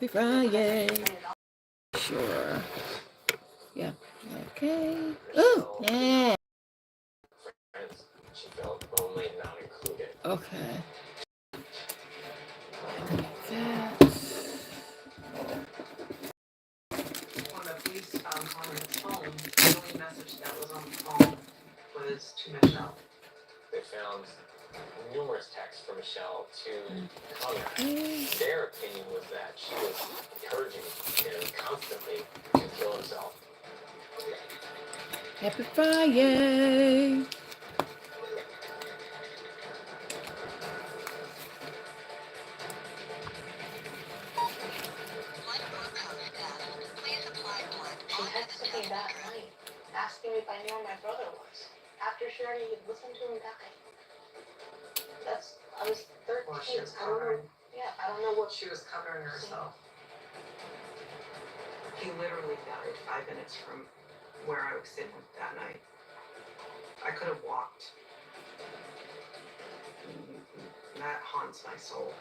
Friday. Sure. Yeah. Okay. Oh, yeah. She felt lonely and not included. Okay. When the police found Conrad's phone, the only message that was on the phone was to Michelle. They found numerous texts from Michelle to Conrad. Their opinion was that she was encouraging him constantly to kill himself. Happy Friday. She texted me that night, asking me if I knew where my brother was, after she already listened to him die. I was 13. Well, she was covering. I don't know what she was covering herself. He literally died 5 minutes from where I was sitting that night. I could have walked. That haunts my soul.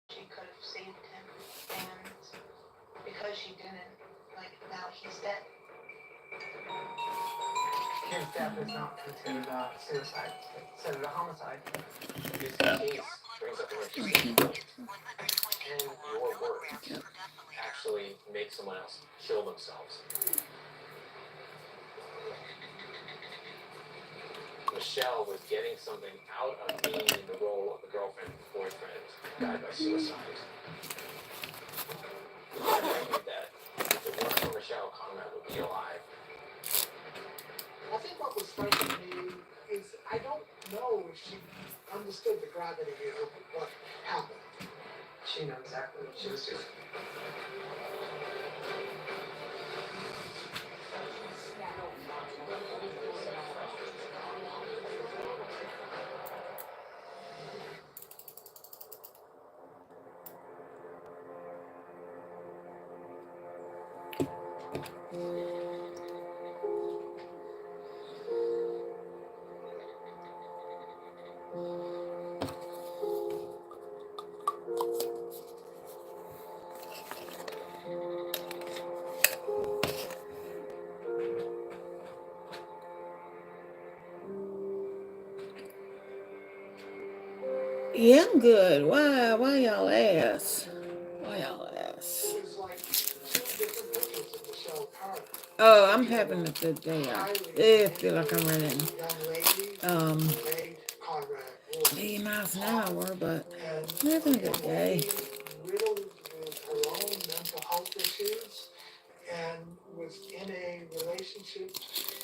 She could have saved him, and because she didn't, now he's dead. His death is not considered a suicide, it's considered a homicide. This case brings up an interesting point. Can your words actually make someone else kill themselves? Michelle was getting something out of being in the role of the girlfriend and boyfriend who died by suicide. I argue that if it weren't for Michelle, Conrad would be alive. I think what was striking me is I don't know if she understood the gravity of what happened. She knew exactly what she was doing. Yeah, I'm good. Why y'all ask? Why y'all ask? It was like two different pictures of Michelle Carter. Oh, I'm having a good day. I feel like I'm running Young lady, Ray Conrad, 80 miles an hour, but and I'm having a good day. riddled with her own mental health issues and was in a relationship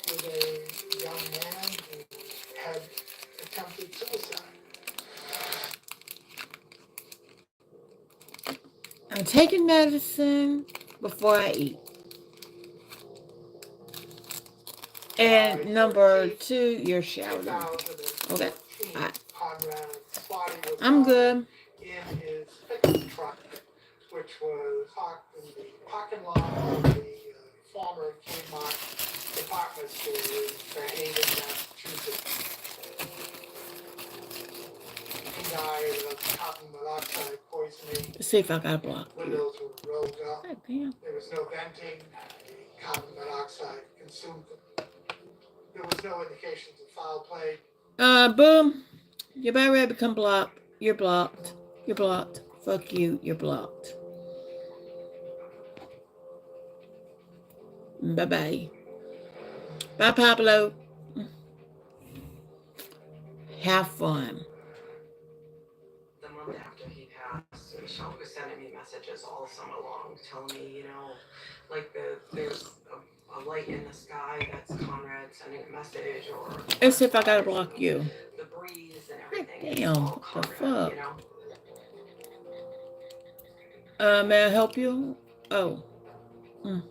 with a young man who had attempted suicide. I'm taking medicine before I eat. And number 2, you're shouting. Okay. Right. I'm good. In his pickup truck, which was parked in the parking lot of the former Kmart department store in Fairhaven, Massachusetts. He died of carbon monoxide poisoning. Let's see if I got a block. Windows were rolled up. Oh, damn. There was no venting. Carbon monoxide consumed them. There was no indications of foul play. Boom. You're about ready to become blocked. You're blocked. You're blocked. Fuck you. You're blocked. Bye-bye. Bye, Pablo. Have fun. The month after he passed, Michelle was sending me messages all summer long, telling me, there's a light in the sky, that's Conrad sending a message, or Let's see if I gotta block you. the breeze and everything. Damn, all the Conrad, fuck? May I help you? Oh. Mm.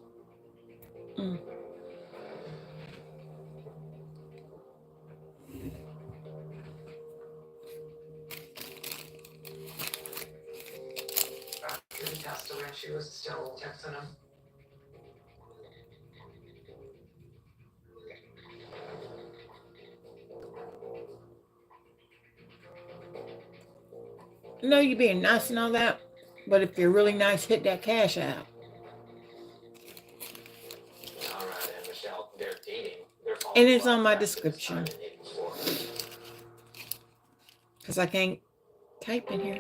After he passed away, she was still texting him. No, you're being nice and all that, but if you're really nice, hit that cash app. Conrad and Michelle, they're dating. They're And following it's on my back to this description. time in Naples, Florida. Because I can't type in here.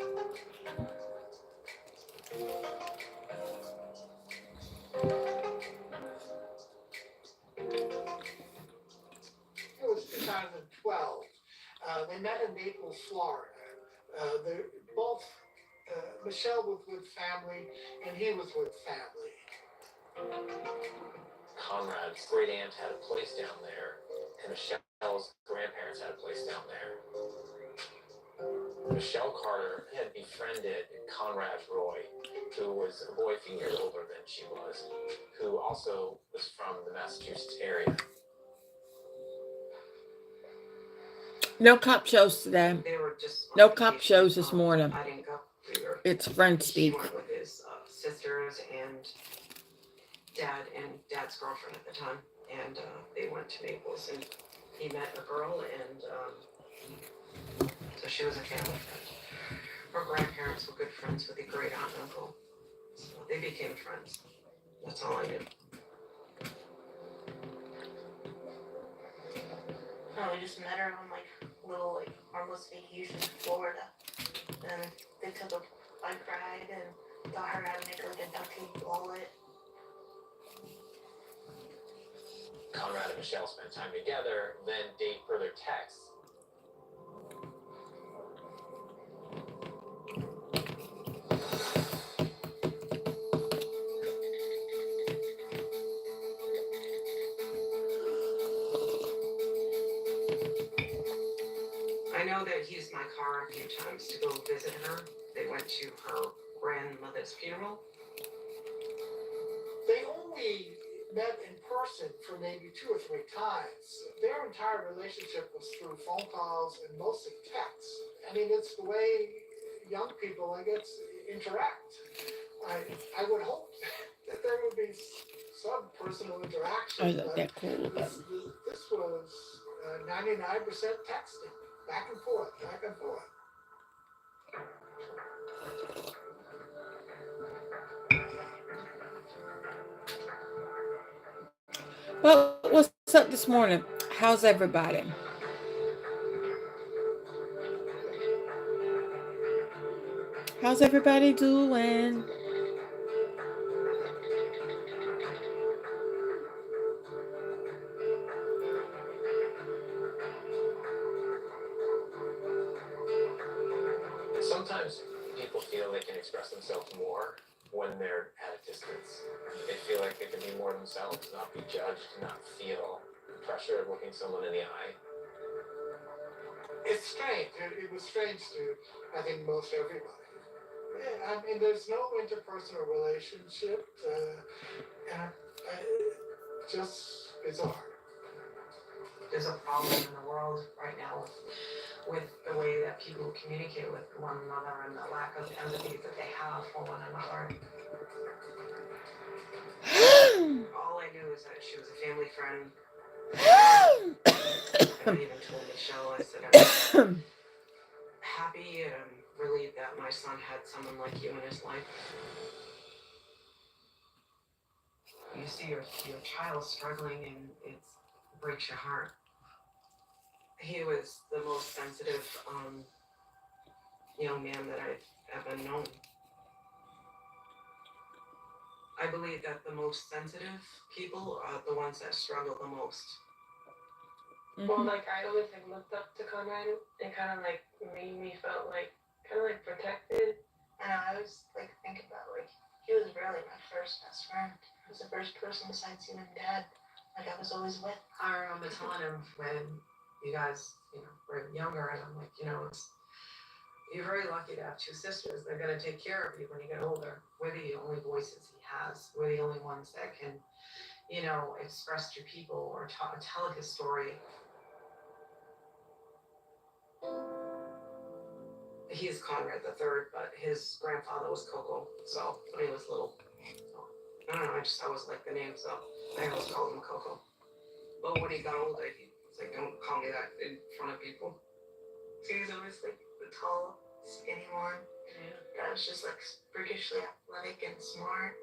It was 2012. They met in Naples, Florida. They're both, Michelle was with family and he was with family. Conrad's great aunt had a place down there, and Michelle's grandparents had a place down there. Michelle Carter had befriended Conrad Roy, who was a boy a few years older than she was, who also was from the Massachusetts area. No cop shows today. They were just No cop shows this morning. I didn't go. It's friend He speak. went with his sisters and dad's girlfriend at the time, and they went to Naples, and he met a girl, and so she was a family friend. Her grandparents were good friends with the great aunt and uncle, so they became friends. That's all I knew. No, we just met her on like little like harmless vacation in Florida. And they took a bike ride and taught her how to make like a ducky wallet. Conrad and Michelle spent time together, then date per their texts. I know that he used my car a few times to go visit her. They went to her grandmother's funeral. They only met in person for maybe 2 or 3 times. Their entire relationship was through phone calls and mostly texts. I mean, it's the way young people, I guess, interact. I would hope that there would be some personal interaction. I thought that cool. This was 99% texting, back and forth, back and forth. Well, what's up this morning? How's everybody? How's everybody doing? Sometimes people feel they can express themselves more when they're at a distance. They feel like they can be more themselves, not be judged, not feel the pressure of looking someone in the eye. It's strange. It was strange to, I think, most everybody. Yeah, I mean, there's no interpersonal relationship, and just bizarre. There's a problem in the world right now with the way that people communicate with one another and the lack of empathy that they have for one another. All I knew is that she was a family friend. And I even told Michelle, I said, I'm happy and I'm relieved that my son had someone like you in his life. You see your child struggling and it breaks your heart. He was the most sensitive young man that I've ever known. I believe that the most sensitive people are the ones that struggle the most. Well, like I always like looked up to Conrad and kind of like made me felt like kind of like protected. And I always like think about like he was really my first best friend. He was the first person besides you and Dad. Like I was always with. I remember telling him when you guys, were younger, and I'm like, you're very lucky to have 2 sisters. They're gonna take care of you when you get older. We're the only voices he has. We're the only ones that can, express to people or tell his story. He is Conrad the Third, but his grandfather was Coco. So when he was little, so, I don't know. I always liked the name, so I always called him Coco. But when he got older, he was like, "Don't call me that in front of people." So he was always like the tall skinny one. That was just like freakishly athletic and smart.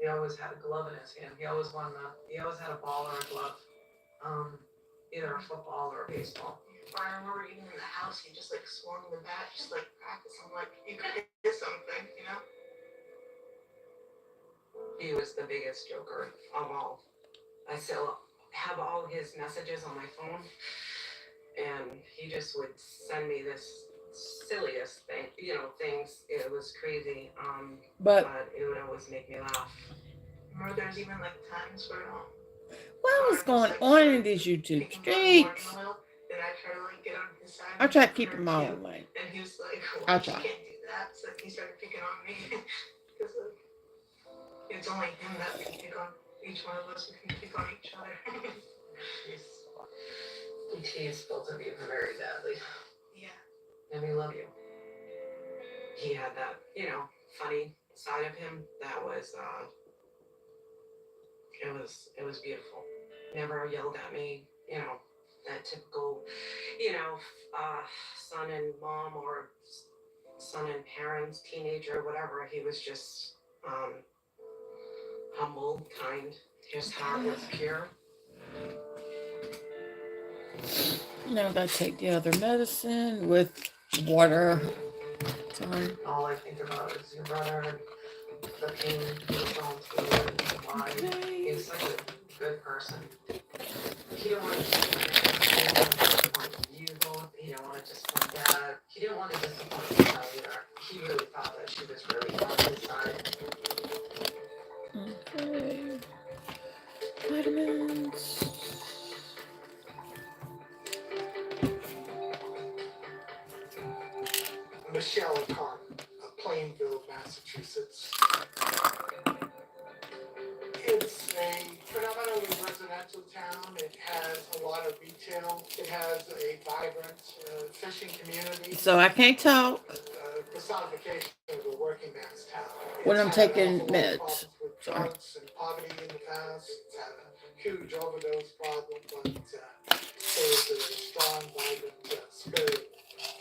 He always had a glove in his hand. He always had a ball or a glove. Either a football or a baseball. I remember even in the house, he just like swung the bat, just like practice. I'm like, you could hit something, you know? He was the biggest joker of all. I still have all his messages on my phone, and he just would send me this silliest thing, things. It was crazy, But but it would always make me laugh. Remember, there's even like times where what was going on in these YouTube streets? and I try to like get on his side. I try to keep them all away. And he was like, I well, you try. can't do that. So he started picking on me. Because it's only him that can pick on each one of us. We can pick on each other. He teased both of you very badly. Yeah. And we love you. He had that, funny side of him that was, it was beautiful. Never yelled at me, that typical, son and mom or son and parents, teenager, whatever. He was just humble, kind. His heart was pure. Now I gotta take the other medicine with water. Sorry. All I think about is your brother, the pain he was going through, and why he's such a good person. He didn't want to disappoint you both. He didn't want to disappoint Dad. He didn't want to disappoint Michelle either. He really thought that she was really on his side. Okay. Vitamins. Michelle Carter of Plainville, Massachusetts. It's a predominantly residential town. It has a lot of retail. It has a vibrant fishing community. So I can't talk Personification of a working man's town. when I'm It's had taking an awful lot of meds. problems with Sorry. drugs and poverty in the past. It's had a huge overdose problem, but there's a strong, vibrant spirit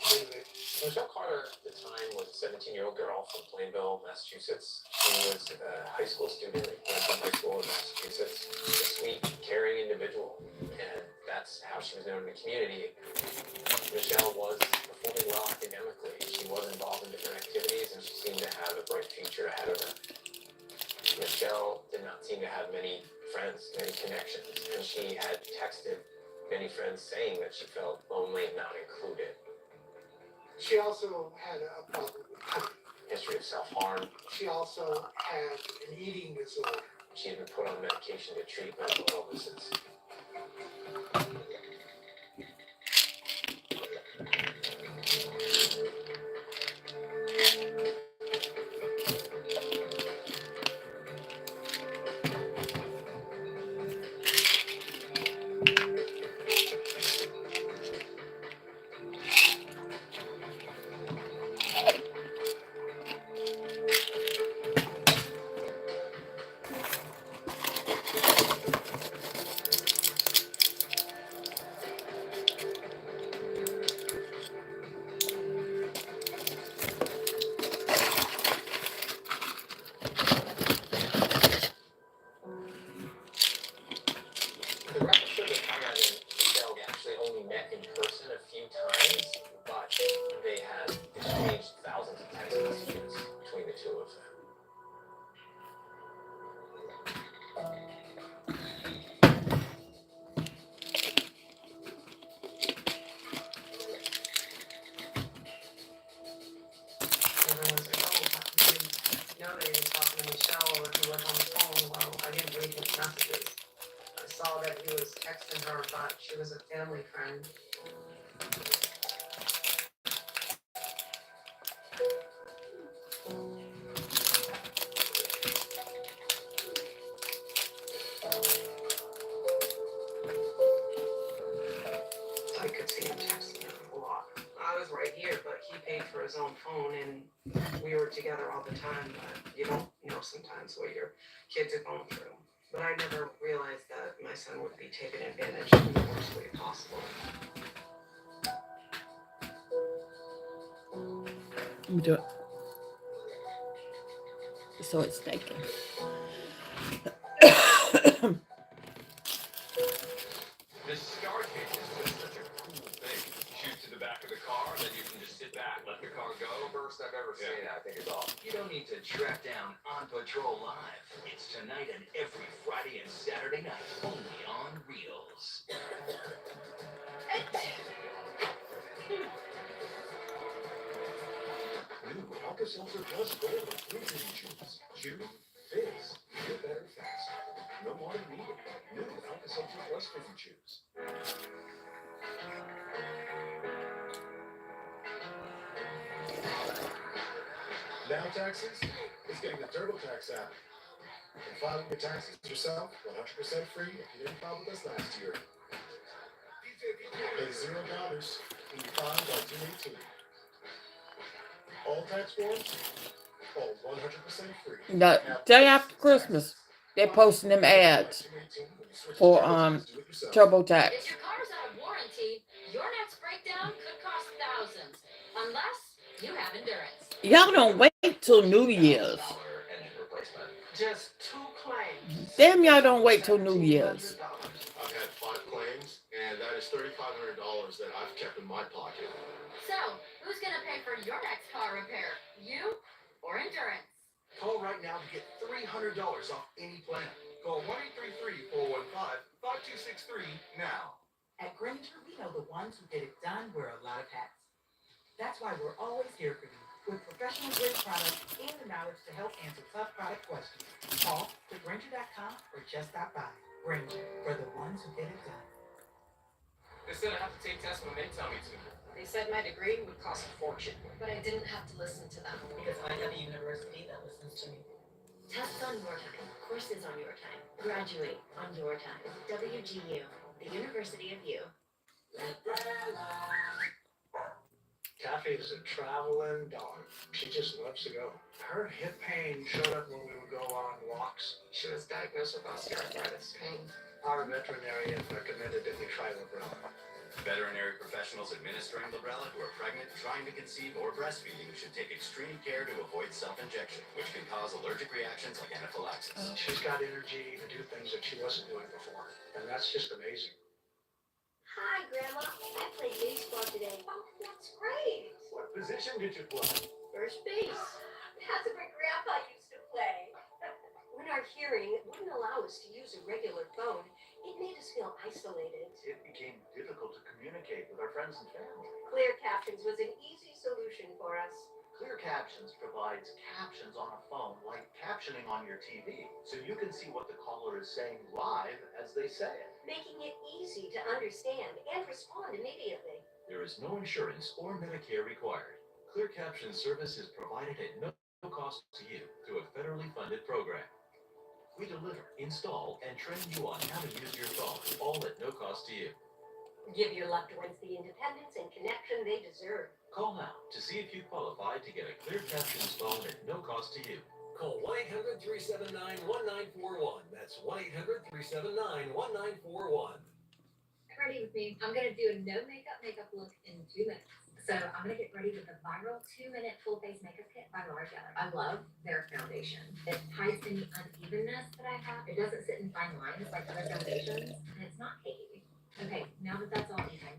community. Michelle Carter at the time was a 17-year-old girl from Plainville, Massachusetts. She was a high school student at Plainville High School in Massachusetts. A sweet, caring individual, and that's how she was known in the community. Michelle was performing well academically. She was involved in different activities, and she seemed to have a bright future ahead of her. Michelle did not seem to have many friends, many connections, and she had texted many friends saying that she felt lonely and not included. She also had a problem with cooking. History of self-harm. She also had an eating disorder. She had been put on medication to treat mental illnesses. The record shows that Conrad and Michelle actually only met in person a few times, but they had exchanged thousands of text messages between the two of them. Everyone's like, oh, how come you know that he was talking to Michelle or he was on the phone? Well, I didn't read his messages. I saw that he was texting her, but she was a family friend. I could see him texting her a lot. I was right here, but he paid for his own phone and we were together all the time, but you don't know sometimes what your kids are going through. But I never realized that my son would be taken advantage of in the worst way possible. Let me do it. So it's taken. This cigar case is just such a cool thing. Shoot to the back of the car, then you can just sit back, let the car go. First I've ever seen it. I think it's awesome. You don't need to track down On Patrol Live. It's tonight and every Friday and Saturday night, only on Reels. New Alka-Seltzer Plus Gold with 3 fizzy chews. Chew, fizz, feel better fast. No water needed. New Alka-Seltzer Plus fizzy chews. Now taxes? It's getting the TurboTax app. And filing your taxes yourself, 100% free if you didn't file with us last year. Pay $0 when you file by June 18. All tax forms, all 100% free. The day after Christmas, they're posting them ads for TurboTax. If your car's out of warranty, your next breakdown could cost thousands, unless you have endurance. Y'all don't wait till New Year's. Engine replacement. Just 2 claims. Damn, y'all don't wait till New Year's. I've had 5 claims, and that is $3,500 that I've kept in my pocket. So, who's gonna pay for your next car repair? You or endurance? Call right now to get $300 off any plan. Call 1-833-415-5263 now. At Granger, we know the ones who get it done wear a lot of hats. That's why we're always here for you with professional grade products and the knowledge to help answer tough product questions. Call to Granger.com or just stop by. Granger, for the ones who get it done. They said I have to take tests when they tell me to. They said my degree would cost a fortune, but I didn't have to listen to them. Because I have a university that listens to me. Tests on your time, courses on your time, graduate on your time. WGU, the University of You. Kathy is a traveling dog. She just loves to go. Her hip pain showed up when we would go on walks. She was diagnosed with osteoarthritis pain. Our veterinarian recommended that we try Librela. Veterinary professionals administering Librela who are pregnant, trying to conceive, or breastfeeding should take extreme care to avoid self-injection, which can cause allergic reactions like anaphylaxis. She's got energy to do things that she wasn't doing before, and that's just amazing. Hi, Grandma. I played baseball today. Oh, that's great. What position did you play? First base. That's where Grandpa used to play. When our hearing wouldn't allow us to use a regular phone, it made us feel isolated. It became difficult to communicate with our friends and family. Clear Captions was an easy solution for us. Clear Captions provides captions on a phone like captioning on your TV, so you can see what the caller is saying live as they say it. Making it easy to understand and respond immediately. There is no insurance or Medicare required. Clear Captions service is provided at no cost to you through a federally funded program. We deliver, install, and train you on how to use your phone, all at no cost to you. Give your loved ones the independence and connection they deserve. Call now to see if you qualify to get a Clear Captions phone at no cost to you. Call 1-800-379-1941. That's 1-800-379-1941. Ready with me. I'm gonna do a no makeup look in 2 minutes. So I'm gonna get ready with the viral 2-minute full face makeup kit by Laura Geller. I love their foundation. It hides any unevenness that I have. It doesn't sit in fine lines like other foundations, and it's not cakey. Okay, now that that's all even,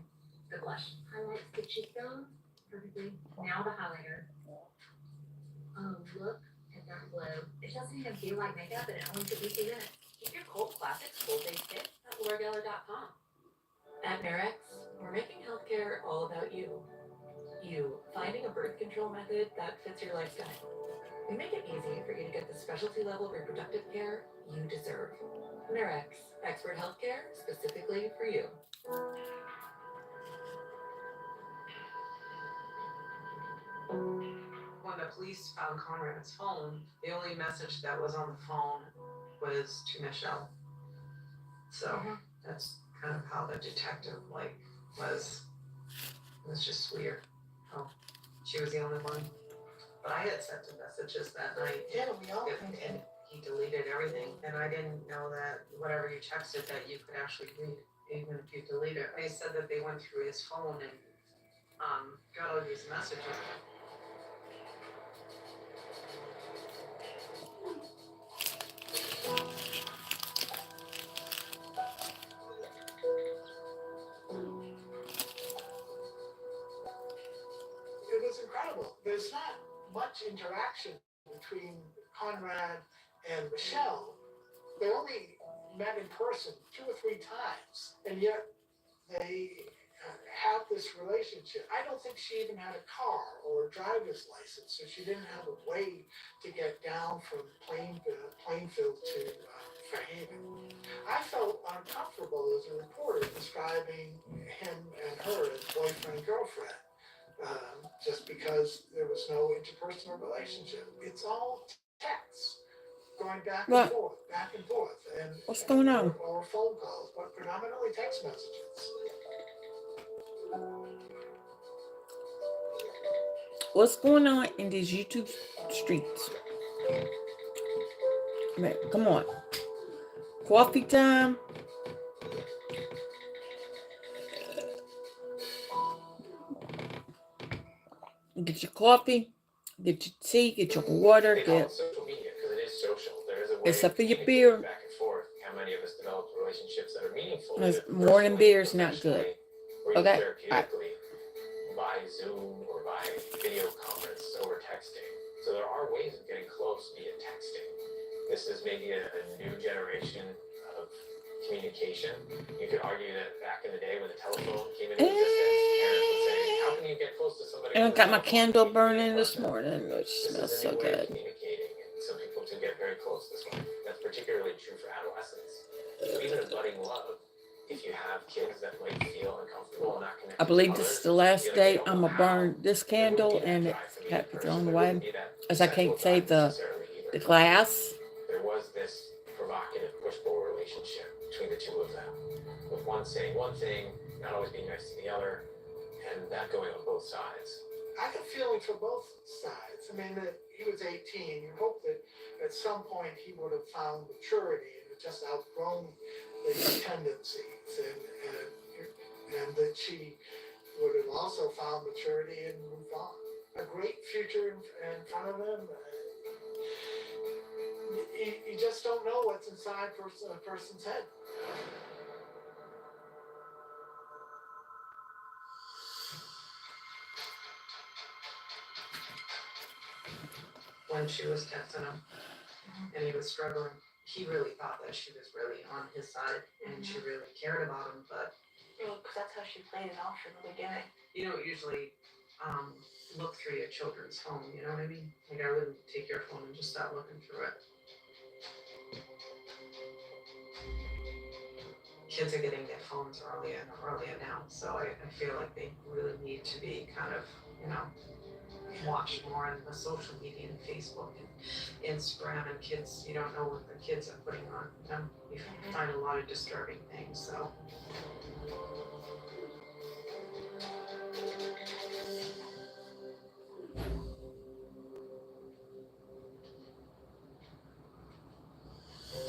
the blush highlights the cheekbone perfectly. Now the highlighter. Oh, look at that glow. It doesn't even feel like makeup, and it only took me 2 minutes. Keep your cold classics full face kit at laurageller.com. At Merex, we're making healthcare all about you. You finding a birth control method that fits your lifestyle. We make it easy for you to get the specialty level reproductive care you deserve. Merex, expert healthcare specifically for you. When the police found Conrad's phone, the only message that was on the phone was to Michelle. So that's kind of how the detective was. It was just weird. Oh, she was the only one. But I had sent him messages that night. Yeah, we all And he deleted everything. And I didn't know that whatever you texted that you could actually read, even if you delete it. They said that they went through his phone and got all these messages. incredible. There's not much interaction between Conrad and Michelle. They only met in person 2 or 3 times, and yet they have this relationship. I don't think she even had a car or a driver's license, so she didn't have a way to get down from Plainfield to Fairhaven. I felt uncomfortable as a reporter describing him and her as boyfriend girlfriend, just because there was no interpersonal relationship. It's all text. Going back and forth, and what's going on? or phone calls, but predominantly text messages. What's going on in these YouTube streets? Man, come on. Coffee time. Get your coffee, get your tea, get your water, They call get it social media because it is social. There is a way except for of your communicating beer. back and forth. How many of us develop relationships that are meaningful? There's either more than personally, beer's not good. professionally, or even Okay? therapeutically, by Zoom or by video conference over texting. So there are ways of getting close via texting. This is maybe a new generation of communication. You could argue that back in the day when the telephone came into existence, parents would say, how can you get close to somebody? And I on the got my telephone? candle You need burning a this partner. morning, which This smells is a so new way of good. communicating, and some people do get very close this way. That's particularly true for adolescents. So even a budding love, if you have kids that might feel uncomfortable and not connected I believe to this is others, the last feel like they day don't I'm know gonna how, burn this there candle, wouldn't be that and drive it's to meet got in to be person. thrown There away wouldn't be that as I sexual can't save drive necessarily either. the glass. There was this provocative push-pull relationship between the two of them, with one saying one thing, not always being nice to the other, and that going on both sides. I have feelings for both sides. I mean, that he was 18. You hope that at some point he would have found maturity and had just outgrown the tendencies, and that she would have also found maturity and moved on. A great future in front of them. You just don't know what's inside a person's head. When she was texting him and he was struggling, he really thought that she was really on his side and she really cared about him, but Because that's how she played it off from the beginning. you don't usually look through your children's phone, you know what I mean? Like I wouldn't take your phone and just start looking through it. Kids are getting their phones earlier and earlier now, so I feel like they really need to be kind of, watch more on the social media and Facebook and Instagram, and kids, you don't know what the kids are putting on them. You find a lot of disturbing things, so.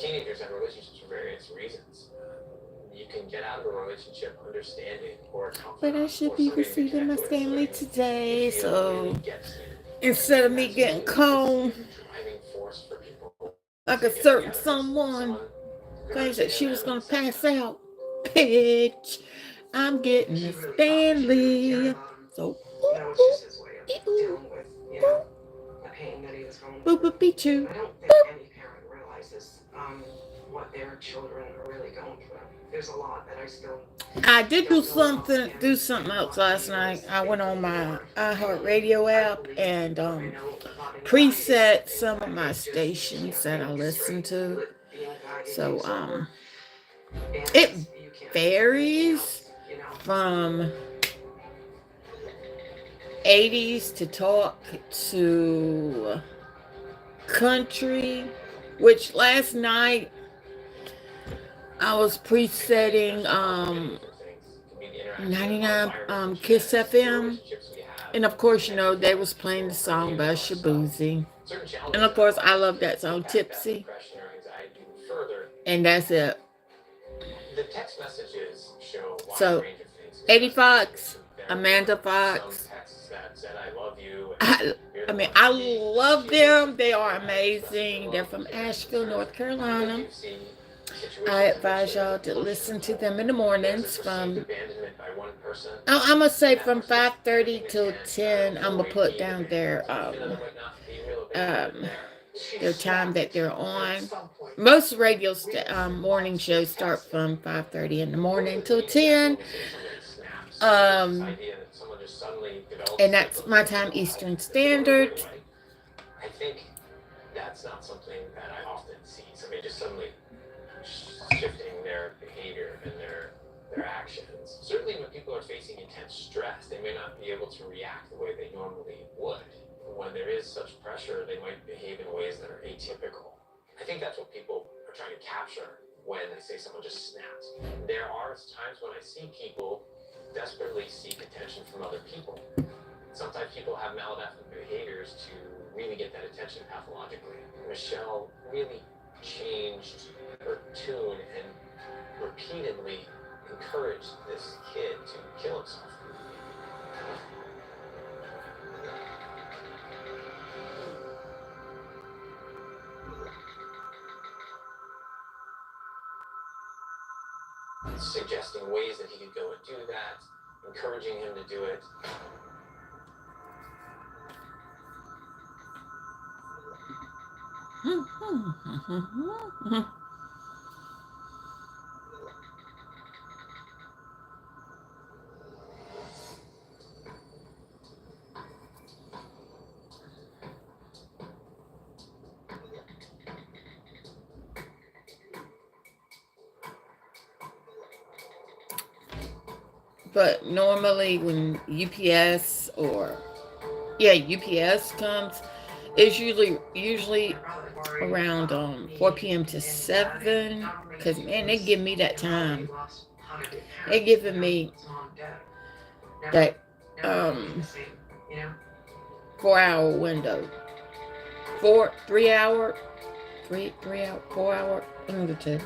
Teenagers have relationships for various reasons. You can get out of a relationship understanding or comfort. But I should be receiving my family today, so Really gets you. instead of me getting cold, Driving force for people like to a get certain together. someone claims that she was Someone gonna pass out. Bitch, I'm getting He this really thought that she really cared family. about him. So, That was just his way of dealing with, the pain that he was going boop through. boop beat you. I don't think any parent realizes what their children are really going through. There's a lot that I still. I did do something else last night. I went on my iHeartRadio app and preset some of my stations that I listen to. So it varies from 80s to talk to country, which last night I was presetting 99 Kiss FM, and of course they was playing the song by Shabuzi, and of course I love that song Tipsy, and that's it. The text messages show a wide So range of things. 80 Fox, Amanda Fox, Some texts that said I love you. I mean, I love them. They are amazing. They're from Asheville, North Carolina. I advise y'all to listen to them in the mornings from, abandonment by one person. I'm going to say from 5:30 till 10. I'm going to put down their time that they're on. Most radio morning shows start from 5:30 in the morning till 10. And that's my time, Eastern Standard. I think that's not something that I often see. Somebody just suddenly shifting their behavior and their actions. Certainly when people are facing intense stress, they may not be able to react the way they normally would. When there is such pressure, they might behave in ways that are atypical. I think that's what people are trying to capture when they say someone just snaps. There are times when I see people desperately seek attention from other people. Sometimes people have maladaptive behaviors to really get that attention pathologically. Michelle really changed her tune and repeatedly encouraged this kid to kill himself. Suggesting ways that he could go and do that, encouraging him to do it. But normally when UPS comes, it's usually around 4 p.m. to 7. Because, man, they give me that time. They're giving me that 4-hour window. 3 hour, 4 hour, one of the two.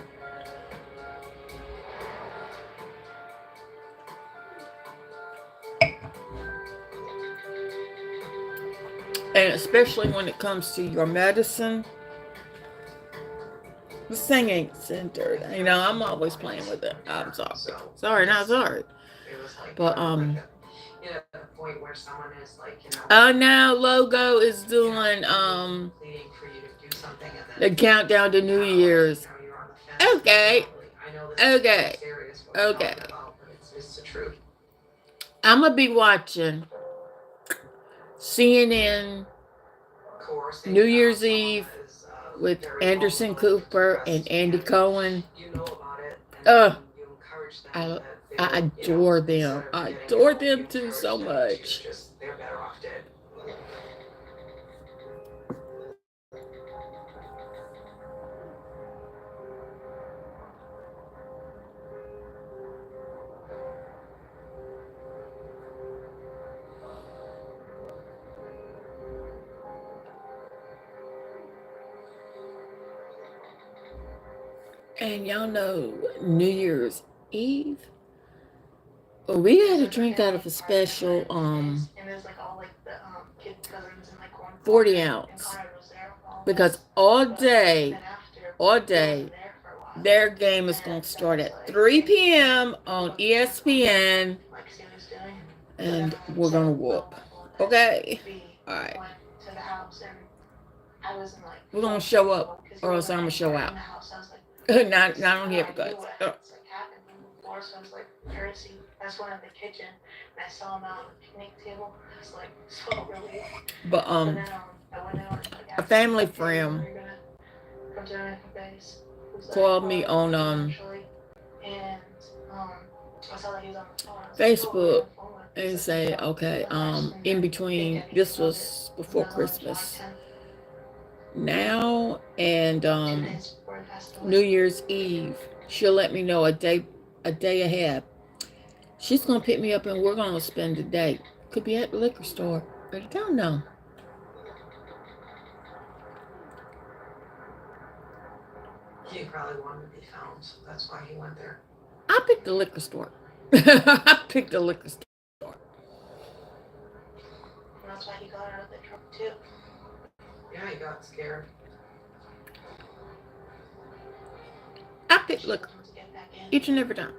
And especially when it comes to your medicine, this thing ain't centered. You know, I'm always playing with it. I'm sorry. Sorry, not sorry. But the point where someone is like, now Logo is doing the countdown to New Year's. Okay. I'm gonna be watching CNN New Year's Eve with Anderson Cooper and Andy Cohen. I adore them. I adore them too so much. They're better off dead. And y'all know New Year's Eve, we had a drink out of a special 40 ounce, because all day their game is going to start at 3 p.m. on ESPN, and we're going to whoop. Okay? All right. We're going to show up, or else I'm going to show out. not on here because. So I was like, courtesy. That's one in the kitchen. And I saw him out on the picnic table. I was like, so relieved. But I went out and a family friend come to my base. called me on And I saw that he was on the phone. Facebook and say, okay, in between, this was before Christmas, now and New Year's Eve, she'll let me know a day ahead. She's gonna pick me up and we're gonna spend the day. Could be at the liquor store, but I don't know. He probably wanted to be found, so that's why he went there. I picked the liquor store. I picked the liquor store. And that's why he got out of the truck too. Yeah, he got scared. I pick liquor each and every time.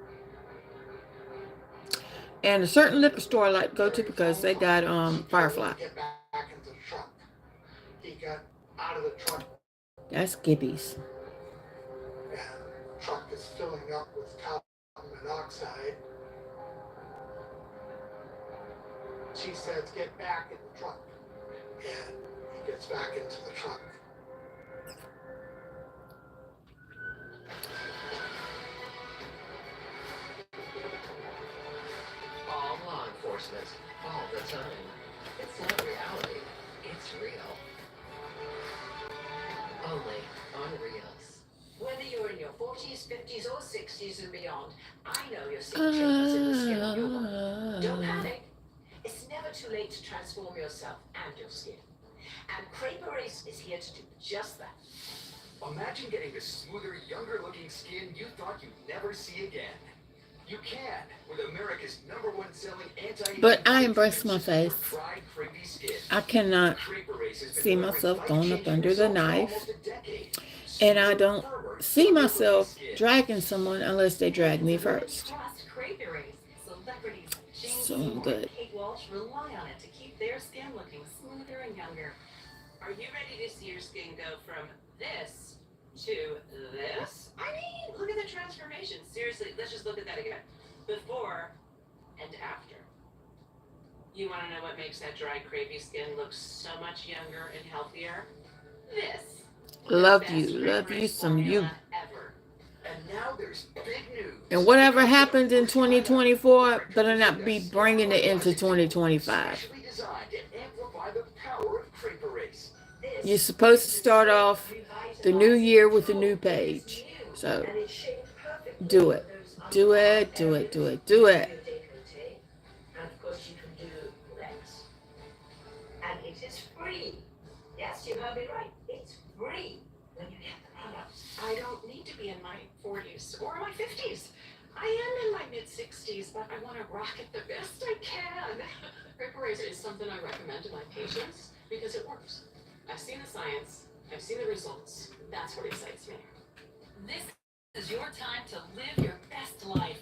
And a certain liquor store I like to go to because they got Firefly. Get back into the truck. He got out of the truck. That's Gibby's. And the truck is filling up with carbon monoxide. She says, get back in the truck. And he gets back into the truck. All law enforcement, all the time. It's not reality, it's real. Only on Reels. Whether you're in your 40s, 50s, or 60s and beyond, I know you're seeing changes in the skin of your body. Don't panic. It's never too late to transform yourself and your skin. And Crepe Erase is here to do just that. Imagine getting the smoother, younger-looking skin you thought you'd never see again. You can with America's #1 selling anti-aging. But I embrace my face. Tried crepey skin. I cannot Crepe Erase has been see delivering myself going up life-changing under the results for knife. almost a decade. And I don't Firmer, see younger-looking myself skin. dragging someone unless they drag me first. Trust Crepe Erase. Celebrities, James So Seymour good. and Kate Walsh rely on it to keep their skin looking smoother and younger. Are you ready to see your skin go from this to this? I mean, look at the transformation. Seriously, let's just look at that again. Before and after. You want to know what makes that dry, crepey skin look so much younger and healthier? This. Love The you. best Love Crepe you Erase some you. formula ever. And now there's big news. And whatever happens in 2024 better not be bringing it into 2025. Specially designed to amplify the power of Crepe Erase. You're supposed to start off the new year with a new page. So And it's shaped perfectly do for it. those Do it, do it, do it, do it. décolleté. And of course you can do legs. And it is free. Yes, you heard me right. It's free when you get the products. I don't need to be in my 40s or my 50s. I am in my mid-60s, but I want to rock it the best I can. Crepe Erase is something I recommend to my patients because it works. I've seen the science, I've seen the results. That's what excites me. This is your time to live your best life.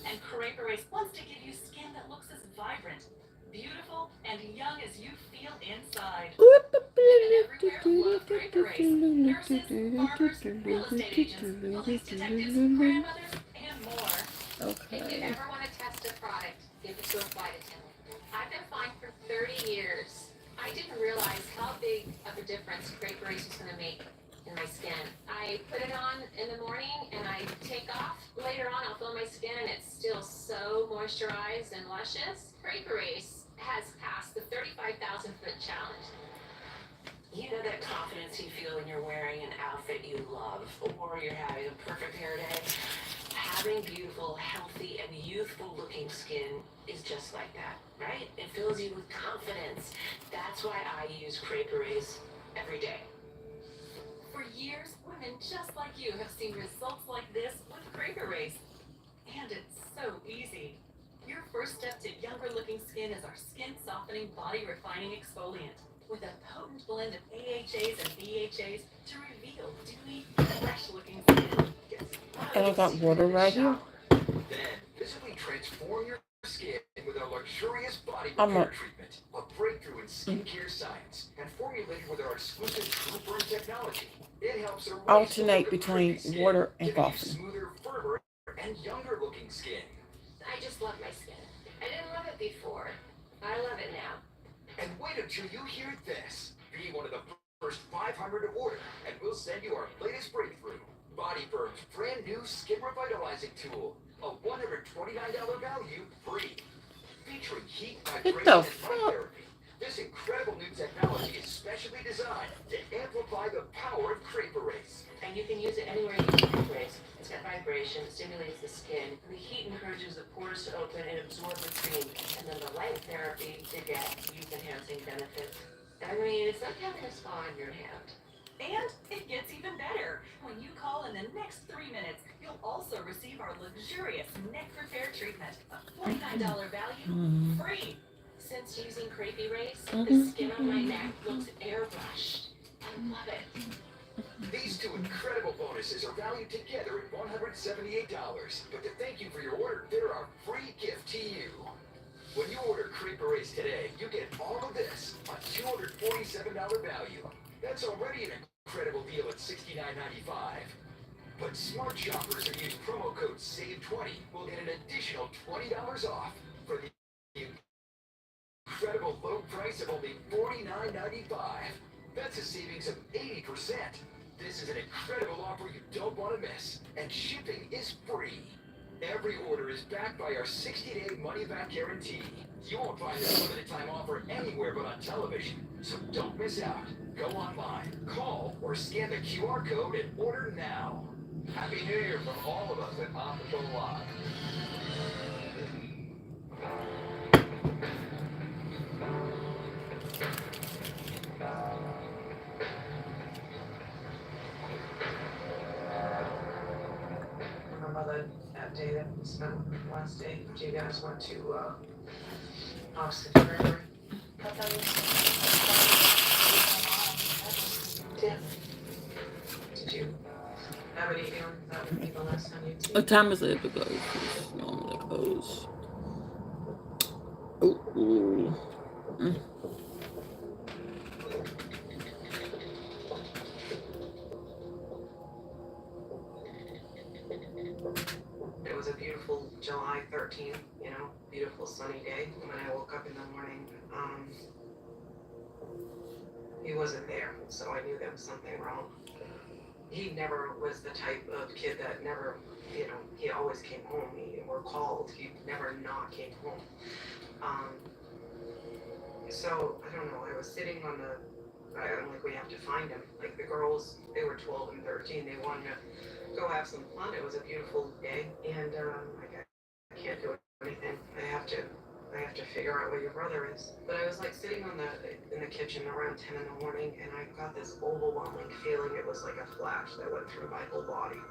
And Crepe Erase wants to give you skin that looks as vibrant, beautiful, and young as you feel inside. Women everywhere love Crepe Erase. Nurses, farmers, real estate agents, police detectives, grandmothers, and more. If you Okay. ever want to test a product, give it to a flight attendant. I've been flying for 30 years. I didn't realize how big of a difference Crepe Erase was going to make in my skin. I put it on in the morning and I take off. Later on, I'll feel my skin and it's still so moisturized and luscious. Crepe Erase has passed the 35,000 foot challenge. You know that confidence you feel when you're wearing an outfit you love or you're having a perfect hair day? Having beautiful, healthy, and youthful looking skin is just like that, right? It fills you with confidence. That's why I use Crepe Erase every day. For years, women just like you have seen results like this with Crepe Erase. And it's so easy. Your first step to younger looking skin is our skin softening body refining exfoliant with a potent blend of AHAs and BHAs to reveal dewy, fresh looking skin. And I got water right here. Then visibly transform your skin with a luxurious body I'm repair a- treatment, a breakthrough in skincare science, and formulated with our exclusive True Burn technology. It helps erase the Alternate look of between crepey skin, water and giving you coffee. smoother, firmer, and younger looking skin. I just love my skin. I didn't love it before. I love it now. And wait until you hear this. Be one of the first 500 to order, and we'll send you our latest breakthrough. Body Firm's brand new skin revitalizing tool. A $129 value free. Featuring heat, vibration, the and light fuck? therapy. This incredible new technology is specially designed to amplify the power of Crepe Erase. And you can use it anywhere you use Crepe Erase. It's got vibration, it stimulates the skin, and the heat encourages the pores to open and absorb the cream. And then the light therapy to get youth-enhancing benefits. I mean, it's like having a spa in your hand. And it gets even better. When you call in the next 3 minutes, you'll also receive our luxurious neck repair treatment, a $49 value, free. Since using Crepe Erase, the skin on my neck looks airbrushed. I love it. These two incredible bonuses are valued together at $178. But to thank you for your order, they're our free gift to you. When you order Crepe Berets today, you get all of this on $247 value. That's already an incredible deal at $69.95. But smart shoppers who use promo code SAVE20 will get an additional $20 off for the incredible low price of only $49.95. That's a savings of 80%. This is an incredible offer you don't want to miss, and shipping is free. Every order is backed by our 60-day money-back guarantee. You won't find this limited time offer anywhere but on television, so don't miss out. Go online, call, or scan the QR code and order now. Happy New Year from all of us at On the Go Live. Remember that day that we spent last day? Do you guys want to Oxford River? Did you have any feelings that would be the last time you What time is it? Because it's normally close. Ooh. It was a beautiful July 13th, beautiful sunny day. When I woke up in the morning, he wasn't there, so I knew there was something wrong. He never was the type of kid that never, he always came home. Or called. He never not came home. So I don't know. I was sitting on I'm like, we have to find him. Like the girls, they were 12 and 13. They wanted to go have some fun. It was a beautiful day, and I can't do anything. I have to figure out where your brother is. But I was like sitting in the kitchen around 10 in the morning, and I got this overwhelming feeling. It was like a flash that went through my whole body.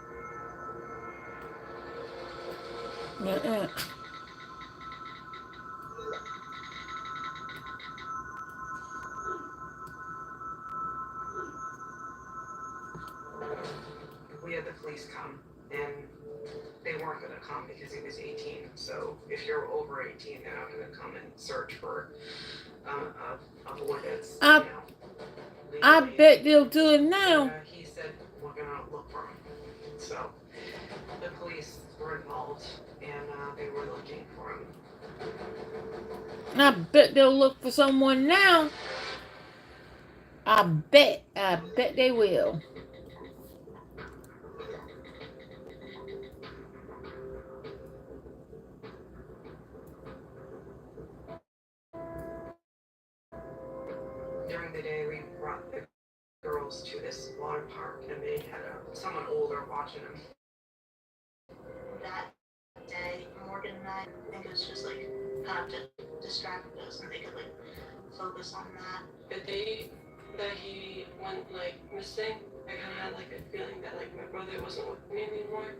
We had the police come, and they weren't going to come because he was 18. So if you're over 18, they're not going to come and search for a boy that's, I bet they'll do it now. He said, we're going to look for him. So the police were involved, and they were looking for him. I bet they'll look for someone now. I bet they will. During the day, we brought the girls to this water park, and they had someone older watching them. That day, Morgan and I think it was just like kind of to distract us, and they could like focus on that. The day that he went like missing, I kind of had like a feeling that like my brother wasn't with me anymore.